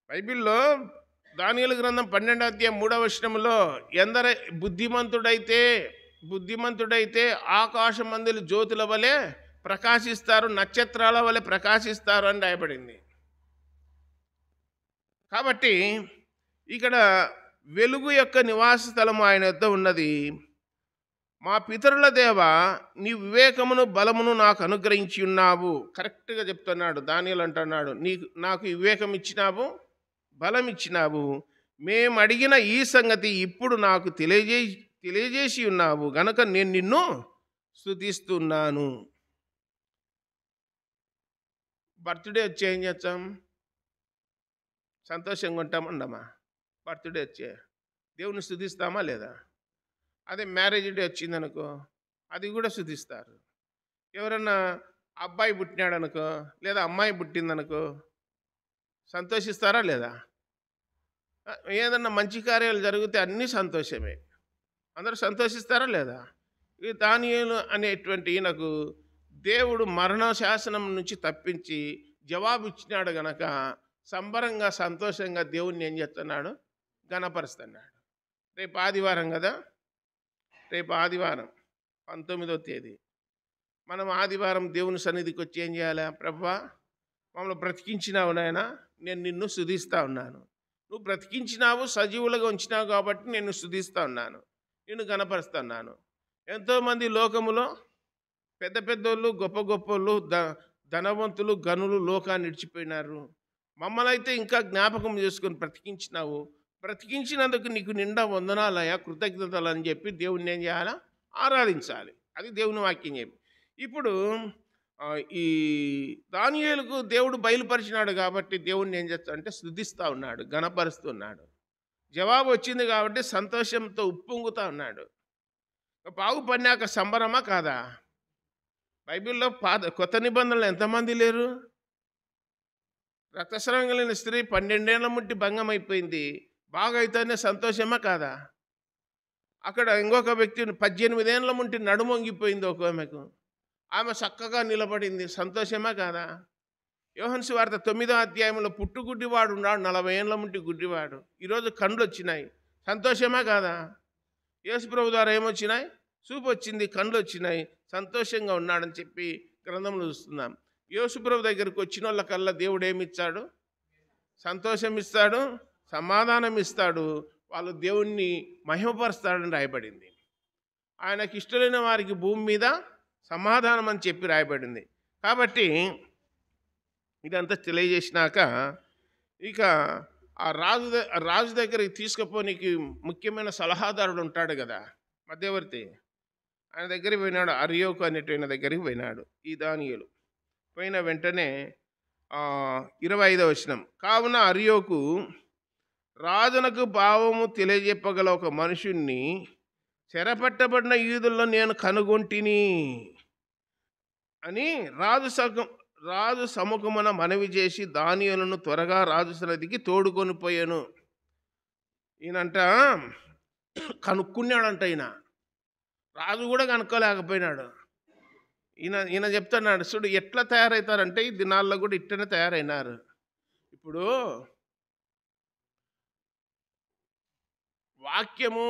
బైబిల్లో దానియేలు గ్రంథం 12వ అధ్యాయం 3వ వచనంలో ఎందర బుద్ధిమంతుడైతే ఆకాశమందుల జ్యోతుల వలె ప్రకాశిస్తారు, నక్షత్రాల వలె ప్రకాశిస్తారు అని రాయబడింది. కాబట్టి ఇక్కడ వెలుగు యొక్క నివాస స్థలం ఆయన వద్ద ఉన్నది. మా పితరుల దేవ, నీ వివేకమును బలమును నాకు అనుగ్రహించి ఉన్నావు. కరెక్ట్గా చెప్తున్నాడు దానియేలు అంటున్నాడు, నాకు వివేకం ఇచ్చినావు, బలం ఇచ్చినావు. మేము అడిగిన ఈ సంగతి ఇప్పుడు నాకు తెలియజేసి ఉన్నావు గనక నేను నిన్ను స్తుతిస్తున్నాను. బర్త్డే వచ్చి ఏం చేస్తాం? సంతోషంగా ఉంటామండమ్మా. బర్త్డే వచ్చే దేవుని స్తుతిస్తామా లేదా? అదే మ్యారేజ్ డే వచ్చిందనుకో, అది కూడా స్తుతిస్తారు. ఎవరన్నా అబ్బాయి పుట్టినాడు అనుకో, లేదా అమ్మాయి పుట్టిందనుకో, సంతోషిస్తారా లేదా? ఏదన్నా మంచి కార్యాలు జరిగితే అన్నీ సంతోషమే. అందరూ సంతోషిస్తారా లేదా? ఈ దానియేలు అనేటువంటి ఈయనకు దేవుడు మరణ శాసనం నుంచి తప్పించి జవాబు ఇచ్చినాడు గనక సంబరంగా సంతోషంగా దేవుణ్ణి ఏం చేస్తున్నాడు? ఘనపరుస్తున్నాడు. రేపు ఆదివారం కదా, రేపు ఆదివారం 19వ తేదీ. మనం ఆదివారం దేవుని సన్నిధికి వచ్చి ఏం చేయాలి? ప్రభువా, మమ్మల్ని బ్రతికించినావు నాయనా, నేను నిన్ను స్తుతిస్తా ఉన్నాను. నువ్వు బ్రతికించినావు, సజీవులుగా ఉంచినావు కాబట్టి నేను స్తుతిస్తా ఉన్నాను, నిన్ను ఘనపరుస్తున్నాను. ఎంతోమంది లోకములో పెద్ద పెద్దోళ్ళు, గొప్ప గొప్పోళ్ళు, ధనవంతులు, గనులు లోకాన్ని విడిచిపోయినారు. మమ్మల్ని అయితే ఇంకా జ్ఞాపకం చేసుకొని బ్రతికించినావు. బ్రతికించినందుకు నీకు నిండా వందనాలయ్యా, కృతజ్ఞతలు అని చెప్పి దేవుణ్ణి ఏం చేయాలా? ఆరాధించాలి. అది దేవుని వాక్యం చెప్పి. ఇప్పుడు ఈ దానియేలుకు దేవుడు బయలుపరిచినాడు కాబట్టి దేవుణ్ణి ఏం చేస్తా అంటే స్తుతిస్తూ ఉన్నాడు, ఘనపరుస్తున్నాడు. జవాబు వచ్చింది కాబట్టి సంతోషంతో ఉప్పొంగుతూ ఉన్నాడు. బాగుపడినాక సంబరమా కాదా? బైబిల్లో కొత్త నిబంధనలు ఎంతమంది లేరు? రక్తస్రావం కలిగిన స్త్రీ 12 ఏళ్ల ముట్టి భంగం అయిపోయింది, బాగా అయితేనే సంతోషమా కాదా? అక్కడ ఇంకొక వ్యక్తి 18 ఏళ్ల ముట్టి నడుమొంగిపోయింది ఒక ఆమెకు, ఆమె చక్కగా నిలబడింది, సంతోషమా కాదా? యోహన్ సువార్త 9వ అధ్యాయంలో పుట్టుగుడ్డివాడు ఉన్నాడు, 40 ఏళ్ల ముట్టి గుడ్డివాడు, ఈరోజు కండ్లు వచ్చినాయి, సంతోషమా కాదా? యేసుప్రభు ద్వారా ఏమొచ్చినాయి? చూపు వచ్చింది, కండ్లు వచ్చినాయి, సంతోషంగా ఉన్నాడని చెప్పి గ్రంథంలో చూస్తున్నాం. యేసుప్రభు దగ్గరికి వచ్చిన వాళ్ళకల్లా దేవుడు ఏమిచ్చాడు? సంతోషం ఇస్తాడు, సమాధానం ఇస్తాడు, వాళ్ళు దేవుణ్ణి మహిమపరుస్తాడని రాయబడింది. ఆయనకి ఇష్టమైన వారికి భూమి మీద సమాధానం అని చెప్పి రాయబడింది. కాబట్టి ఇదంతా తెలియజేసినాక ఇక ఆ రాజు దగ్గరికి తీసుకుపోనికి ముఖ్యమైన సలహాదారుడు ఉంటాడు కదా, మధ్యవర్తి. ఆయన దగ్గరికి పోయినాడు, అర్యోకు అనేటువంటి దగ్గరికి పోయినాడు ఈ దానియేలు. పోయిన వెంటనే 25వ వచనం, కావున అర్యోకు రాజునకు భావము తెలియజెప్పగల ఒక మనుషుణ్ణి చెరపట్టబడిన యూదుల్లో నేను కనుగొంటిని అని రాజు సముఖమున మనవి చేసి దానియేలును త్వరగా రాజు సన్నిధికి తోడుకొని పోయాను. ఈయనంట కనుక్కున్నాడంట. రాజు కూడా కనుక్కోలేకపోయినాడు. ఈయన చెప్తున్నాడు, చూడు ఎట్లా తయారవుతారంటే ఈ దినాల్లో కూడా ఇట్టనే తయారైనారు. ఇప్పుడు వాక్యము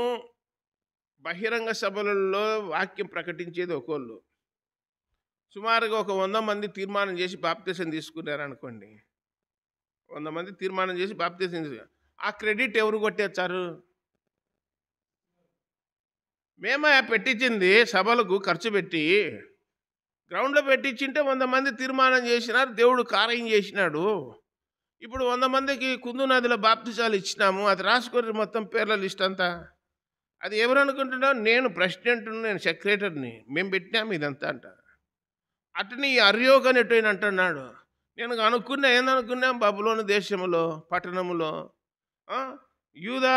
బహిరంగ సభలలో వాక్యం ప్రకటించేది ఒకళ్ళు, సుమారుగా ఒక 100 మంది తీర్మానం చేసి బాప్తిసం తీసుకున్నారనుకోండి, 100 మంది తీర్మానం చేసి బాప్తిసం తీసుకున్నారు. ఆ క్రెడిట్ ఎవరు కొట్టేచ్చారు? మేమే పెట్టించింది, సభలకు ఖర్చు పెట్టి గ్రౌండ్లో పెట్టించింటే 100 మంది తీర్మానం చేసినారు, దేవుడు కార్యం చేసినాడు. ఇప్పుడు 100 మందికి కుందు నదిలో బాప్తిసాలు ఇచ్చినాము, అది రాసుకొని మొత్తం పేర్ల లిస్ట్ అంతా. అది ఎవరు అనుకుంటున్నావు? నేను ప్రెసిడెంట్ను, నేను సెక్రటరీని, మేము పెట్టినాము ఇదంతా అంట. అటుని అర్యోకు అనేటైన అంటున్నాడు, నేను అనుకున్నా ఏందనుకున్నాం, బబులోను దేశంలో పట్టణములో యూదా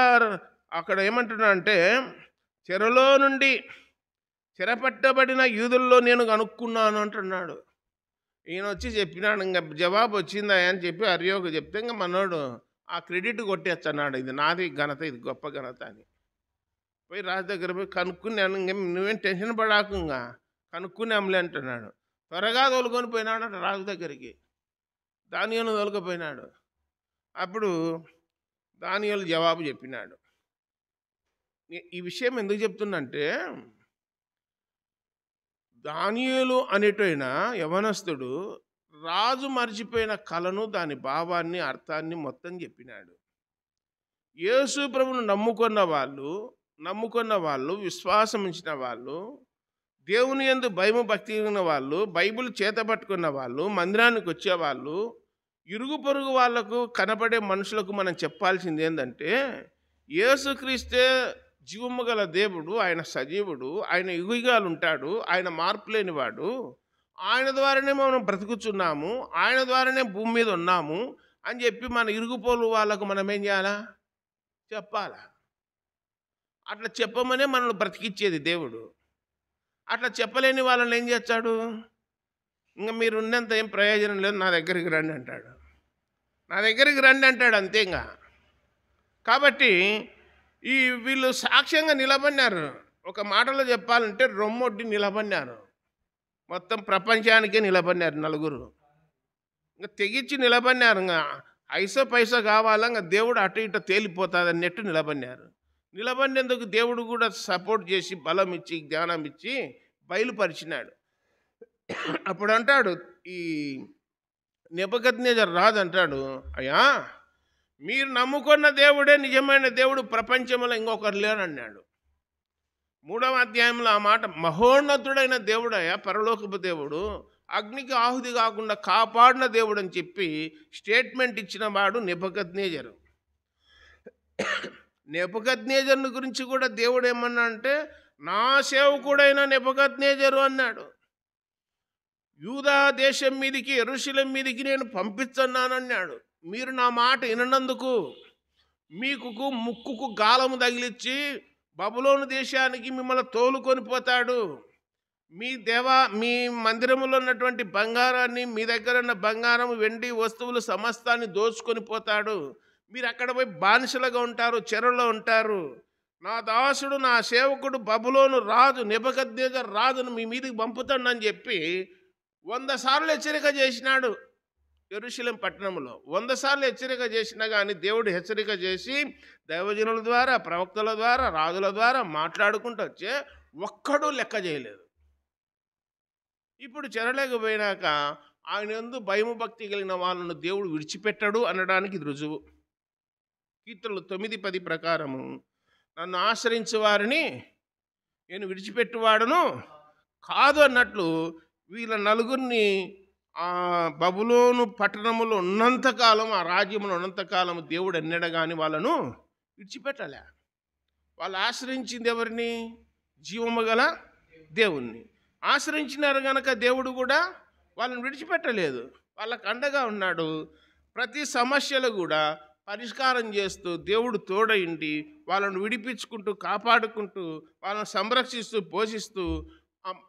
అక్కడ ఏమంటున్నా అంటే చెరలో నుండి చెరపట్టబడిన యూదుల్లో నేను కనుక్కున్నాను అంటున్నాడు. ఈయన వచ్చి చెప్పినాడు, ఇంకా జవాబు వచ్చిందా అని చెప్పి అర్యోకు చెప్తే ఇంకా మనోడు ఆ క్రెడిట్ కొట్టేస్తున్నాడు, ఇది నాది ఘనత, ఇది గొప్ప ఘనత అని. పోయి రాజు దగ్గర పోయి కనుక్కున్నాను, ఇంకేం నువ్వేం టెన్షన్ పడాకు, ఇంకా కనుక్కున్నాంలే అంటున్నాడు. త్వరగా తోలుకొని పోయినాడు రాజు దగ్గరికి. దానియేలు తోలుకపోయినాడు. అప్పుడు దానియేలు జవాబు చెప్పినాడు. ఈ విషయం ఎందుకు చెప్తున్నంటే, దానియేలు అనేటైన యవనస్తుడు రాజు మర్చిపోయిన కళను, దాని భావాన్ని, అర్థాన్ని మొత్తం చెప్పినాడు. యేసు ప్రభువును నమ్ముకున్న వాళ్ళు, విశ్వాసం ఉంచిన వాళ్ళు, దేవుని యందు భయము భక్తి ఉన్న వాళ్ళు, బైబిల్ చేతపట్టుకున్న వాళ్ళు, మందిరానికి వచ్చేవాళ్ళు, ఇరుగు పొరుగు వాళ్లకు, కనపడే మనుషులకు మనం చెప్పాల్సింది ఏంటంటే, యేసుక్రీస్తే జీవము గల దేవుడు, ఆయన సజీవుడు, ఆయన యుగాలు ఉంటాడు, ఆయన మార్పు లేనివాడు, ఆయన ద్వారానే మనం బ్రతుకుతున్నాము, ఆయన ద్వారానే భూమి మీద ఉన్నాము అని చెప్పి మన ఇరుగుపోలు వాళ్ళకు మనం ఏం చేయాలా? చెప్పాలా. అట్లా చెప్పమనే మనల్ని బ్రతికిచ్చేది దేవుడు. అట్లా చెప్పలేని వాళ్ళని ఏం చేస్తాడు? ఇంకా మీరు ఉన్నంత ఏం ప్రయోజనం లేదు, నా దగ్గరికి రండి అంటాడు. నా దగ్గరికి రండి అంటాడు అంతే. ఇంకా కాబట్టి వీళ్ళు సాక్ష్యంగా నిలబడినారు. ఒక మాటలో చెప్పాలంటే రొమ్మొడ్డి నిలబడినారు. మొత్తం ప్రపంచానికే నిలబడినారు నలుగురు. ఇంకా తెగించి నిలబడినారు. ఇంకా ఐసో పైసా కావాలా, ఇంకా దేవుడు అటు ఇటు తేలిపోతుంది అన్నట్టు నిలబడినారు. నిలబడినందుకు దేవుడు కూడా సపోర్ట్ చేసి, బలం ఇచ్చి, జ్ఞానం ఇచ్చి బయలుపరిచినాడు. అప్పుడు అంటాడు, ఈ నెబుకద్నెజరు రాజు అంటాడు, అయ్యా మీరు నమ్ముకున్న దేవుడే నిజమైన దేవుడు, ప్రపంచంలో ఇంకొకరు లేరన్నాడు. 3వ అధ్యాయంలో ఆ మాట, మహోన్నతుడైన దేవుడయ్యా, పరలోకపు దేవుడు, అగ్నికి ఆహుతి కాకుండా కాపాడిన దేవుడు అని చెప్పి స్టేట్మెంట్ ఇచ్చిన వాడు నెబుకద్నెజరు. నెబుకద్నెజరుని గురించి కూడా దేవుడు ఏమన్నా అంటే, నా సేవకుడైన నెబుకద్నెజరు అన్నాడు. యూదా దేశం మీదికి, యెరూషలేము మీదికి నేను పంపిస్తున్నానన్నాడు. మీరు నా మాట వినందుకు మీకు ముక్కుకు గాలము తగిలిచ్చి బబులోను దేశానికి మిమ్మల్ని తోలుకొని పోతాడు. మీ మందిరములో ఉన్నటువంటి బంగారాన్ని, మీ దగ్గర ఉన్న బంగారం, వెండి వస్తువులు సమస్తాన్ని దోచుకొని పోతాడు. మీరు అక్కడ పోయి బానిసలుగా ఉంటారు, చెరలో ఉంటారు. నా దాసుడు, నా సేవకుడు బబులోను రాజు నెబుకద్నెజరు రాజును మీ మీదికి పంపుతానని చెప్పి 100 సార్లు హెచ్చరిక చేసినాడు. యెరూషలేము పట్టణంలో 100 సార్లు హెచ్చరిక చేసినా కానీ దేవుడు హెచ్చరిక చేసి దైవజనుల ద్వారా, ప్రవక్తల ద్వారా, రాజుల ద్వారా మాట్లాడుకుంటూ వచ్చే ఒక్కడూ లెక్క చేయలేదు. ఇప్పుడు చెరలేకపోయినాక ఆయన యందు భయము భక్తి కలిగిన వాళ్ళను దేవుడు విడిచిపెట్టాడు అనడానికి ఇది రుజువు. కీర్తనలు 9:10 ప్రకారము, నన్ను ఆశ్రయించే వారిని నేను విడిచిపెట్టువాడును కాదు అన్నట్లు వీళ్ళ నలుగురిని ఆ బబులోను పట్టణములో ఉన్నంతకాలం, ఆ రాజ్యంలో ఉన్నంతకాలం దేవుడు ఎన్నడగాని వాళ్ళను విడిచిపెట్టలే. వాళ్ళు ఆశ్రయించింది ఎవరిని? జీవము గల దేవుణ్ణి ఆశ్రయించినారు కనుక దేవుడు కూడా వాళ్ళని విడిచిపెట్టలేదు, వాళ్ళకు అండగా ఉన్నాడు. ప్రతి సమస్యలు కూడా పరిష్కారం చేస్తూ దేవుడు తోడయిండి వాళ్ళను విడిపించుకుంటూ, కాపాడుకుంటూ, వాళ్ళని సంరక్షిస్తూ, పోషిస్తూ,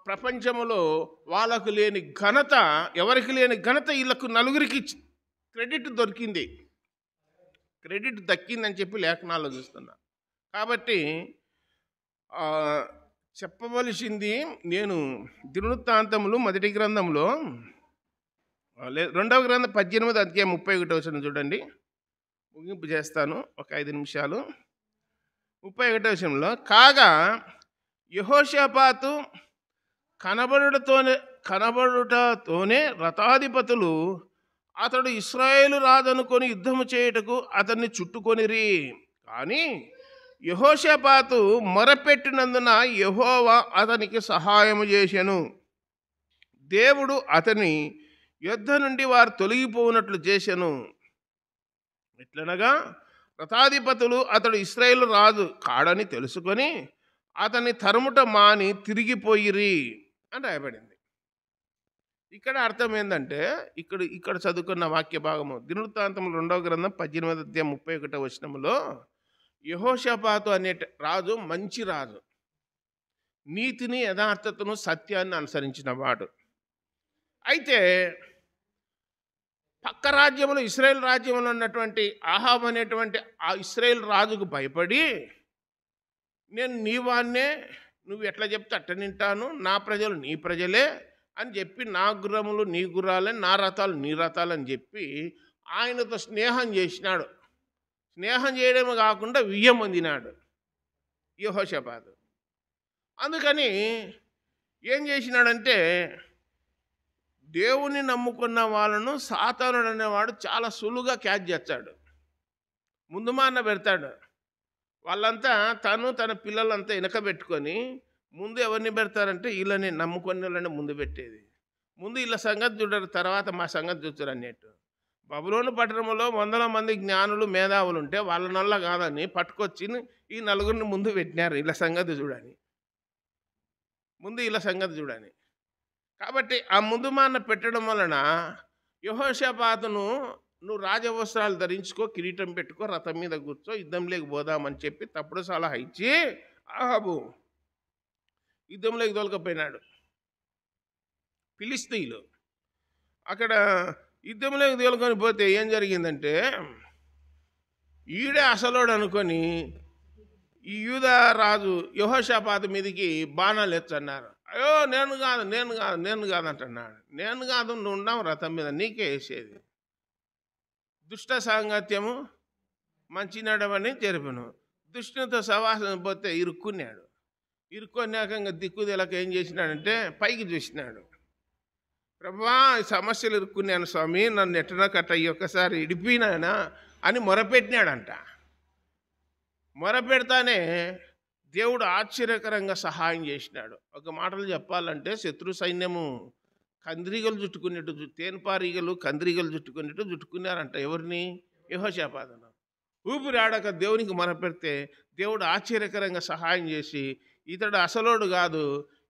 ప్రపంచంలో వాళ్ళకు లేని ఘనత, ఎవరికి లేని ఘనత వీళ్ళకు నలుగురికి క్రెడిట్ దొరికింది, క్రెడిట్ దక్కిందని చెప్పి లేఖనాల్లో చూస్తున్నా. కాబట్టి చెప్పవలసింది నేను దినవృత్తాంతములు 1వ గ్రంథంలో 2వ గ్రంథం 18వ అధ్యాయం 31 చూడండి, ముగింపు చేస్తాను ఒక 5 నిమిషాలు. 31 కాగా యెహోషాపాతు కనబడుటతోనే రథాధిపతులు అతడు ఇశ్రాయేలు రాజనుకొని యుద్ధము చేయుటకు అతన్ని చుట్టుకొనిరి. కానీ యెహోషాపాతు మొరపెట్టినందున యెహోవా అతనికి సహాయము చేసెను. దేవుడు అతని యుద్ధ నుండి వారు తొలగిపోనట్లు చేసెను. ఎట్లనగా రథాధిపతులు అతడు ఇశ్రాయేలు రాజు కాడని తెలుసుకొని అతని తరుముట మాని తిరిగిపోయిరి అని రాయబడింది. ఇక్కడ అర్థం ఏంటంటే, ఇక్కడ చదువుకున్న వాక్య భాగము దినవృత్తాంతములు 2వ గ్రంథం 18వ అధ్యాయం 31వ వచనములో యెహోషాపాతు అనే రాజు మంచి రాజు, నీతిని, యథార్థతను, సత్యాన్ని అనుసరించిన వాడు. అయితే పక్క రాజ్యంలో ఇశ్రాయేల్ రాజ్యంలో ఉన్నటువంటి ఆహాబు అనేటువంటి ఆ ఇశ్రాయేల్ రాజుకు భయపడి, నేను నీ వాన్నే, నువ్వు ఎట్లా చెప్తే అట్ట నింటాను, నా ప్రజలు నీ ప్రజలే అని చెప్పి, నా గుర్రములు నీ గుర్రాలని, నా రథాలు నీ రథాలని చెప్పి ఆయనతో స్నేహం చేసినాడు. స్నేహం చేయడమే కాకుండా వియ్యం పొందినాడు యెహోషాపాతు. అందుకని ఏం చేసినాడంటే, దేవుని నమ్ముకున్న వాళ్ళను సాతానుడు అనేవాడు చాలా సులువుగా క్యాచ్ చేస్తాడు, ముందు మాన పెడతాడు. వాళ్ళంతా తన పిల్లలంతా వెనకబెట్టుకొని ముందు ఎవరిని పెడతారంటే వీళ్ళని నమ్ముకొని వాళ్ళని ముందు పెట్టేది. ముందు వీళ్ళ సంగతి చూడరు, తర్వాత మా సంగతి చూస్తారు అన్నట్టు. బబులోను పట్టణంలో 100 మంది జ్ఞానులు మేధావులు ఉంటే వాళ్ళ నల్ల కాదని పట్టుకొచ్చి ఈ నలుగురిని ముందు పెట్టినారు, వీళ్ళ సంగతి చూడని, ముందు వీళ్ళ సంగతి చూడని. కాబట్టి ఆ ముందు మాన పెట్టడం వలన యెహోషాపాతును, నువ్వు రాజవస్త్రాలు ధరించుకో, కిరీటం పెట్టుకో, రథం మీద కూర్చో, యుద్ధంలోకి పోదామని చెప్పి తప్పుడు సలహా ఇచ్చి ఆహాబు యుద్ధంలోకి తోలుకపోయినాడు. ఫిలిష్తీయులు అక్కడ యుద్ధంలోకి తోలుకొని పోతే ఏం జరిగిందంటే, ఈడే అసలోడు అనుకొని ఈ యూదా రాజు యెహోషాపాతు మీదకి బాణాలు ఎచ్చన్నారు. అయ్యో నేను కాదు అంటున్నాడు. నేను కాదు, నువ్వు ఉన్నావు రథం మీద, నీకే వేసేది. దుష్ట సాంగత్యము మంచి నడవని జరిపను. దుష్టునితో సవాసం పోతే ఇరుక్కున్నాడు. ఇరుక్కున్నాక ఇంకా దిక్కుదెలక ఏం చేసినాడంటే పైకి చూసినాడు. ప్రభువా, ఈ సమస్యలు ఇరుక్కున్నాను స్వామి, నన్ను ఎట్టనో కట్ట ఒక్కసారి ఇడిపినానా అని మొరపెట్టినాడంట. మొరపెడతానే దేవుడు ఆశ్చర్యకరంగా సహాయం చేసినాడు. ఒక మాటలు చెప్పాలంటే, శత్రు సైన్యము కందిరీగలు చుట్టుకునేట్టు, తేనెపారీగలు కందిరీగలు చుట్టుకునేట్టు చుట్టుకున్నారంట. ఎవరిని? యెహోషాపాతును. ఊపిరి ఆడక దేవునికి మొరపెడితే దేవుడు ఆశ్చర్యకరంగా సహాయం చేసి, ఇతడు అసలోడు కాదు,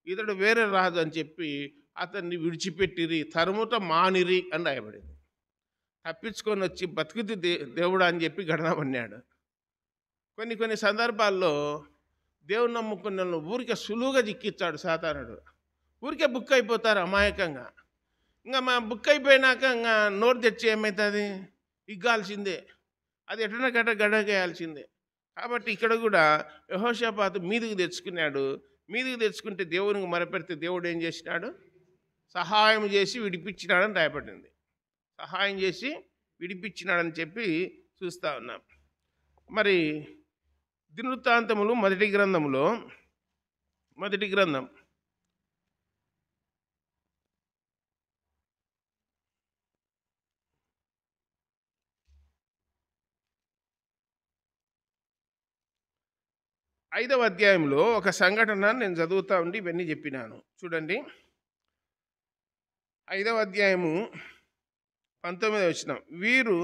ఇతడు వేరే రాజు అని చెప్పి అతన్ని విడిచిపెట్టిరి, తరుముట మానిరి అని రాయబడింది. తప్పించుకొని వచ్చి బతుకుతి దేవుడు అని చెప్పి గడనమన్నాడు. కొన్ని సందర్భాల్లో దేవుని నమ్ముకున్న ఊరికే సులువుగా చిక్కిచ్చాడు సాతానుడు. ఊరికే బుక్ అయిపోతారు అమాయకంగా. ఇంకా మా బుక్ అయిపోయినాక ఇంకా నోరు తెచ్చి ఏమవుతుంది? ఇగ్గాల్సిందే, అది ఎటన గడగేయాల్సిందే. కాబట్టి ఇక్కడ కూడా యెహోషాపాతు మీదికి తెచ్చుకున్నాడు. మీదికి తెచ్చుకుంటే దేవునికి మొరపెడితే దేవుడు ఏం చేసినాడు? సహాయం చేసి విడిపించినాడని రాయబడింది. సహాయం చేసి విడిపించినాడని చెప్పి చూస్తూ ఉన్నాం. మరి దినవృత్తాంతములు మొదటి గ్రంథం 5వ అధ్యాయంలో ఒక సంఘటన నేను చదువుతూ ఉండి ఇవన్నీ చెప్పినాను. చూడండి, 5వ అధ్యాయము 19వ వచనం. వీరు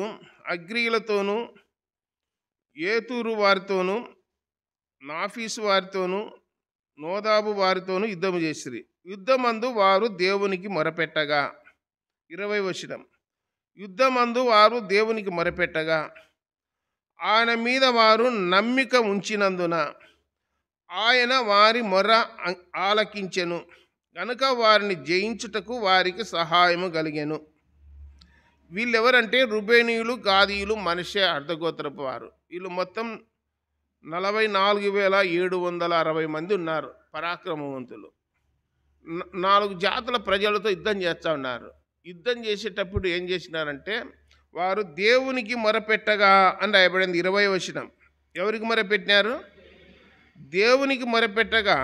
అగ్రీలతోనూ, ఏతూరు వారితోనూ, నాఫీసు వారితోనూ, నోదాబు వారితోనూ యుద్ధము చేసిరి. యుద్ధమందు వారు దేవునికి మొరపెట్టగా, 20వ వచనం. యుద్ధమందు వారు దేవునికి మొరపెట్టగా ఆయన మీద వారు నమ్మిక ఉంచినందున ఆయన వారి మొర ఆలకించెను గనుక వారిని జయించుటకు వారికి సహాయము కలిగెను. వీళ్ళెవరంటే రుబేనీయులు, గాదీయులు, మనష్షే అర్ధగోత్రపు వారు. వీళ్ళు మొత్తం 44,760 మంది ఉన్నారు, పరాక్రమవంతులు. 4 జాతుల ప్రజలతో యుద్ధం చేస్తూ ఉన్నారు. యుద్ధం చేసేటప్పుడు ఏం చేసినారంటే, వారు దేవునికి మొరపెట్టగా అని రాయబడింది 20వ వచనం. ఎవరికి మొరపెట్టినారు? దేవునికి మొరపెట్టగా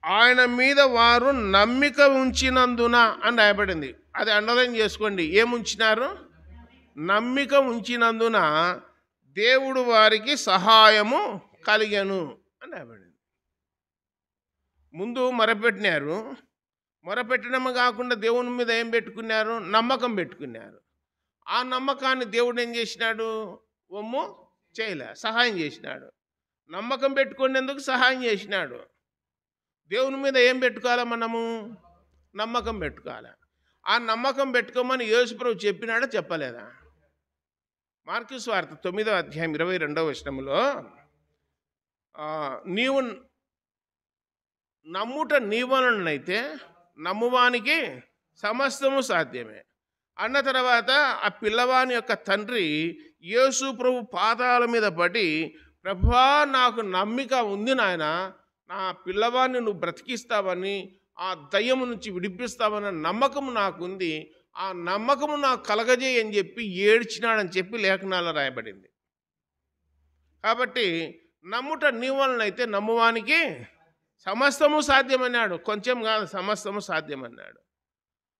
ఆయన మీద వారు నమ్మిక ఉంచినందున అని రాయబడింది. అది అండర్లైన్ చేసుకోండి. ఏముంచినారు? నమ్మిక ఉంచినందున దేవుడు వారికి సహాయము కలిగెను అని రాయబడింది. ముందు మొరపెట్టినారు. మొరపెట్టడమే కాకుండా దేవుని మీద ఏం పెట్టుకున్నారు? నమ్మకం పెట్టుకున్నారు. ఆ నమ్మకాన్ని దేవుడు ఏం చేసినాడు? ఒమ్ము చేయలే, సహాయం చేసినాడు. నమ్మకం పెట్టుకునేందుకు సహాయం చేసినాడు. దేవుని మీద ఏం పెట్టుకోవాలా? మనము నమ్మకం పెట్టుకోవాలి. ఆ నమ్మకం పెట్టుకోమని యేసుప్రభు చెప్పినాడా చెప్పలేదా? మార్కు సువార్త 9వ అధ్యాయం 22వ వచనంలో, నీవు నమ్ముట నీ వలనైతే నమ్మువానికి సమస్తము సాధ్యమే. అన్న తర్వాత ఆ పిల్లవాని యొక్క తండ్రి యేసు ప్రభు పాదాల మీద పడి, ప్రభువా నాకు నమ్మిక ఉంది నాయన, నా పిల్లవాడిని నువ్వు బ్రతికిస్తావని, ఆ దయ్యము నుంచి విడిపిస్తావన్న నమ్మకం నాకుంది, ఆ నమ్మకము నాకు కలగజేయి అని చెప్పి ఏడ్చినాడని చెప్పి లేఖనాల్లో రాయబడింది. కాబట్టి నమ్ముట నీ వలనైతే నమ్మువానికి సమస్తము సాధ్యమన్నాడు. కొంచెం కాదు, సమస్తము సాధ్యమన్నాడు.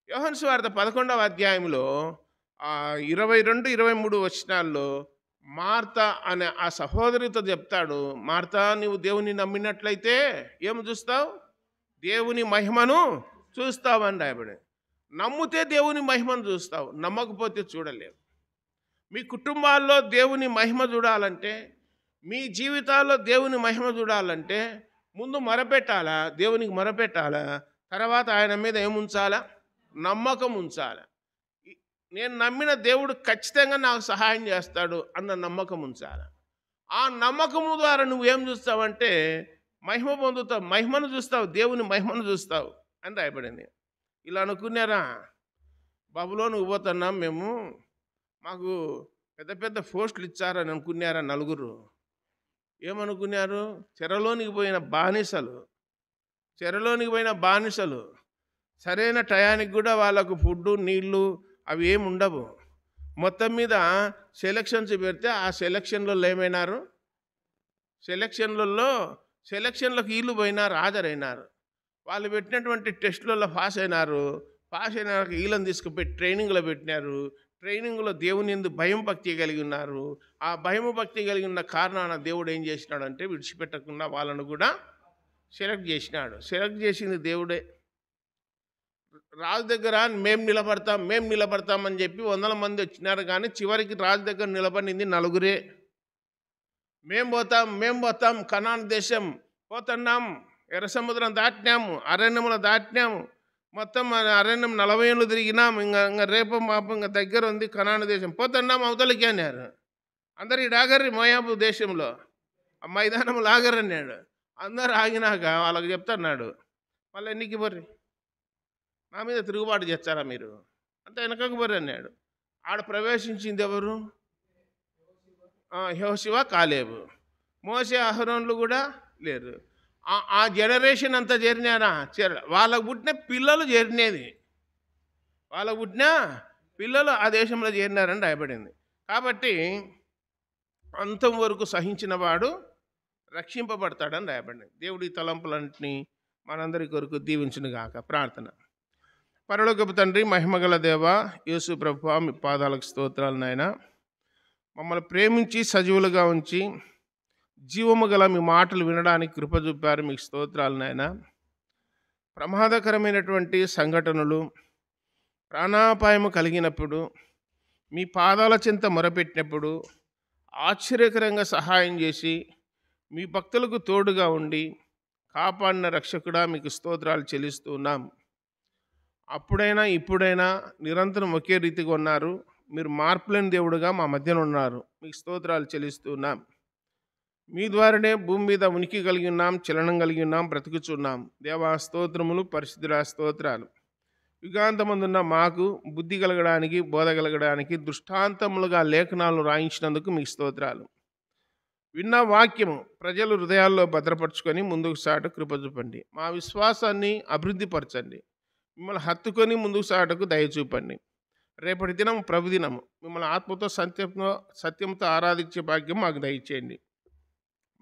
యోహాను సువార్త 11వ అధ్యాయంలో 22, 23 వచనాల్లో మార్త అనే ఆ సహోదరితో చెప్తాడు, మార్తా నీవు దేవుని నమ్మినట్లయితే ఏం చూస్తావు? దేవుని మహిమను చూస్తావు అని రాయబడి. నమ్మితే దేవుని మహిమను చూస్తావు, నమ్మకపోతే చూడలేవు. మీ కుటుంబాల్లో దేవుని మహిమ చూడాలంటే, మీ జీవితాల్లో దేవుని మహిమ చూడాలంటే ముందు మొరపెట్టాలా, దేవునికి మొరపెట్టాలా, తర్వాత ఆయన మీద ఏముంచాలా? నమ్మకం ఉంచాలి. నేను నమ్మిన దేవుడు ఖచ్చితంగా నాకు సహాయం చేస్తాడు అన్న నమ్మకం ఉంచాలి. ఆ నమ్మకము ద్వారా నువ్వేం చూస్తావంటే మహిమ పొందుతావు, మహిమను చూస్తావు, దేవుని మహిమను చూస్తావు అని రాయబడింది. ఇలా అనుకున్నారా? బబులోనుకు పోతున్నాం మేము, మాకు పెద్ద పెద్ద పోస్టులు ఇచ్చారని అనుకున్నారా నలుగురు? ఏమనుకున్నారు? చెరలోనికి పోయిన బానిసలు సరైన టయానికి కూడా వాళ్ళకు ఫుడ్డు, నీళ్ళు అవి ఏమి ఉండవు. మొత్తం మీద సెలక్షన్స్ పెడితే ఆ సెలక్షన్లలో ఏమైనారు? సెలక్షన్లకు వీళ్ళు పోయినారు, హాజరైనారు. వాళ్ళు పెట్టినటువంటి టెస్టులలో పాస్ అయినారు. పాస్ అయినాక వీళ్ళని తీసుకుపెట్టి ట్రైనింగ్లో పెట్టినారు. ట్రైనింగ్లో దేవుని యందు భయం భక్తి కలిగి ఉన్నారు. ఆ భయం భక్తి కలిగి ఉన్న కారణాన దేవుడు ఏం చేసినాడంటే విడిచిపెట్టకుండా వాళ్ళను కూడా సెలెక్ట్ చేసినాడు. సెలెక్ట్ చేసింది దేవుడే. రాజు దగ్గర మేము నిలబడతామని చెప్పి 100 మంది వచ్చినారు, కానీ చివరికి రాజు దగ్గర నిలబడింది 4. మేము పోతాం కనాన్ దేశం పోతున్నాం, ఎర్ర సముద్రం దాటినాము, అరణ్యములు దాటినాము, మొత్తం అరణ్యం 40 ఏళ్ళు తిరిగినాం, ఇంకా రేపు మాపు ఇంకా దగ్గర ఉంది కనాన్ దేశం, పోతున్నాం అవతలికి అన్నారు. అందరు ఇడాగర్రి మోయాబు దేశంలో ఆ మైదానం లాగరన్నాడు. అందరు ఆగినాక వాళ్ళకి చెప్తున్నాడు, మళ్ళీ ఎన్నికి బర్రి, నా మీద తిరుగుబాటు చేస్తారా మీరు, అంత వెనకకు బర్రి అన్నాడు. ఆడ ప్రవేశించింది ఎవరు? యెహోషువ, కాలేబు. మోసే, అహరోన్లు కూడా లేరు. ఆ జనరేషన్ అంతా చేరినారా? వాళ్ళకు పుట్టిన పిల్లలు చేరినేది, వాళ్ళకు పుట్టిన పిల్లలు ఆ దేశంలో చేరినారని రాయబడింది. కాబట్టి అంతం వరకు సహించిన వాడు రక్షింపబడతాడని రాయబడింది. దేవుడి తలంపులన్నింటినీ మనందరి కొరకు దీవించును గాక. ప్రార్థన. పరలోకపు తండ్రి, మహిమగల దేవ, యేసు ప్రభువా, మీ పాదాలకు స్తోత్రాలు నాయన. మమ్మల్ని ప్రేమించి సజీవులుగా ఉంచి జీవము గల మీ మాటలు వినడానికి కృప చూపారు, మీకు స్తోత్రాలు నాయన. ప్రమాదకరమైనటువంటి సంఘటనలు, ప్రాణాపాయము కలిగినప్పుడు, మీ పాదాల చెంత మొరపెట్టినప్పుడు ఆశ్చర్యకరంగా సహాయం చేసి మీ భక్తులకు తోడుగా ఉండి కాపాడిన రక్షకుడా, మీకు స్తోత్రాలు చెల్లిస్తూ ఉన్నాం. అప్పుడైనా ఇప్పుడైనా నిరంతరం ఒకే రీతిగా ఉన్నారు. మీరు మార్పులేని దేవుడుగా మా మధ్యన ఉన్నారు, మీకు స్తోత్రాలు చెల్లిస్తూ ఉన్నాం. మీ ద్వారానే భూమి మీద ఉనికి కలిగి ఉన్నాం, చలనం కలిగి ఉన్నాం, బ్రతుకుచున్నాం. దేవా స్తోత్రములు, పరిశుద్ధుడా స్తోత్రాలు. యుగాంతమందున్న మాకు బుద్ధి కలగడానికి, బోధ కలగడానికి దృష్టాంతములుగా లేఖనాలను రాయించినందుకు మీకు స్తోత్రాలు. విన్న వాక్యము ప్రజలు హృదయాల్లో భద్రపరుచుకొని ముందుకు సాటు కృప చూపండి. మా విశ్వాసాన్ని అభివృద్ధిపరచండి. మిమ్మల్ని హత్తుకొని ముందుకు సాటకు దయచూపండి. రేపటి దినం ప్రభుదినము మిమ్మల్ని ఆత్మతో సత్యంతో ఆరాధించే భాగ్యం మాకు దయచేయండి.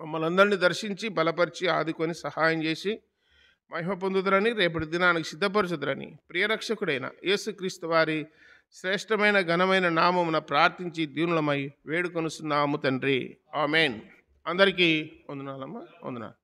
మమ్మల్ని అందరినీ దర్శించి బలపరిచి ఆదుకొని సహాయం చేసి మహిమ పొందుదరని, రేపటి దినానికి సిద్ధపరచుదరని ప్రియరక్షకుడైన యేసుక్రీస్తు వారి శ్రేష్టమైన ఘనమైన నామమున ప్రార్థించి దీనులమై వేడుకొనుచున్నాము తండ్రి. ఆమేన్. అందరికీ వందనాలమ్మా, వందనాలు.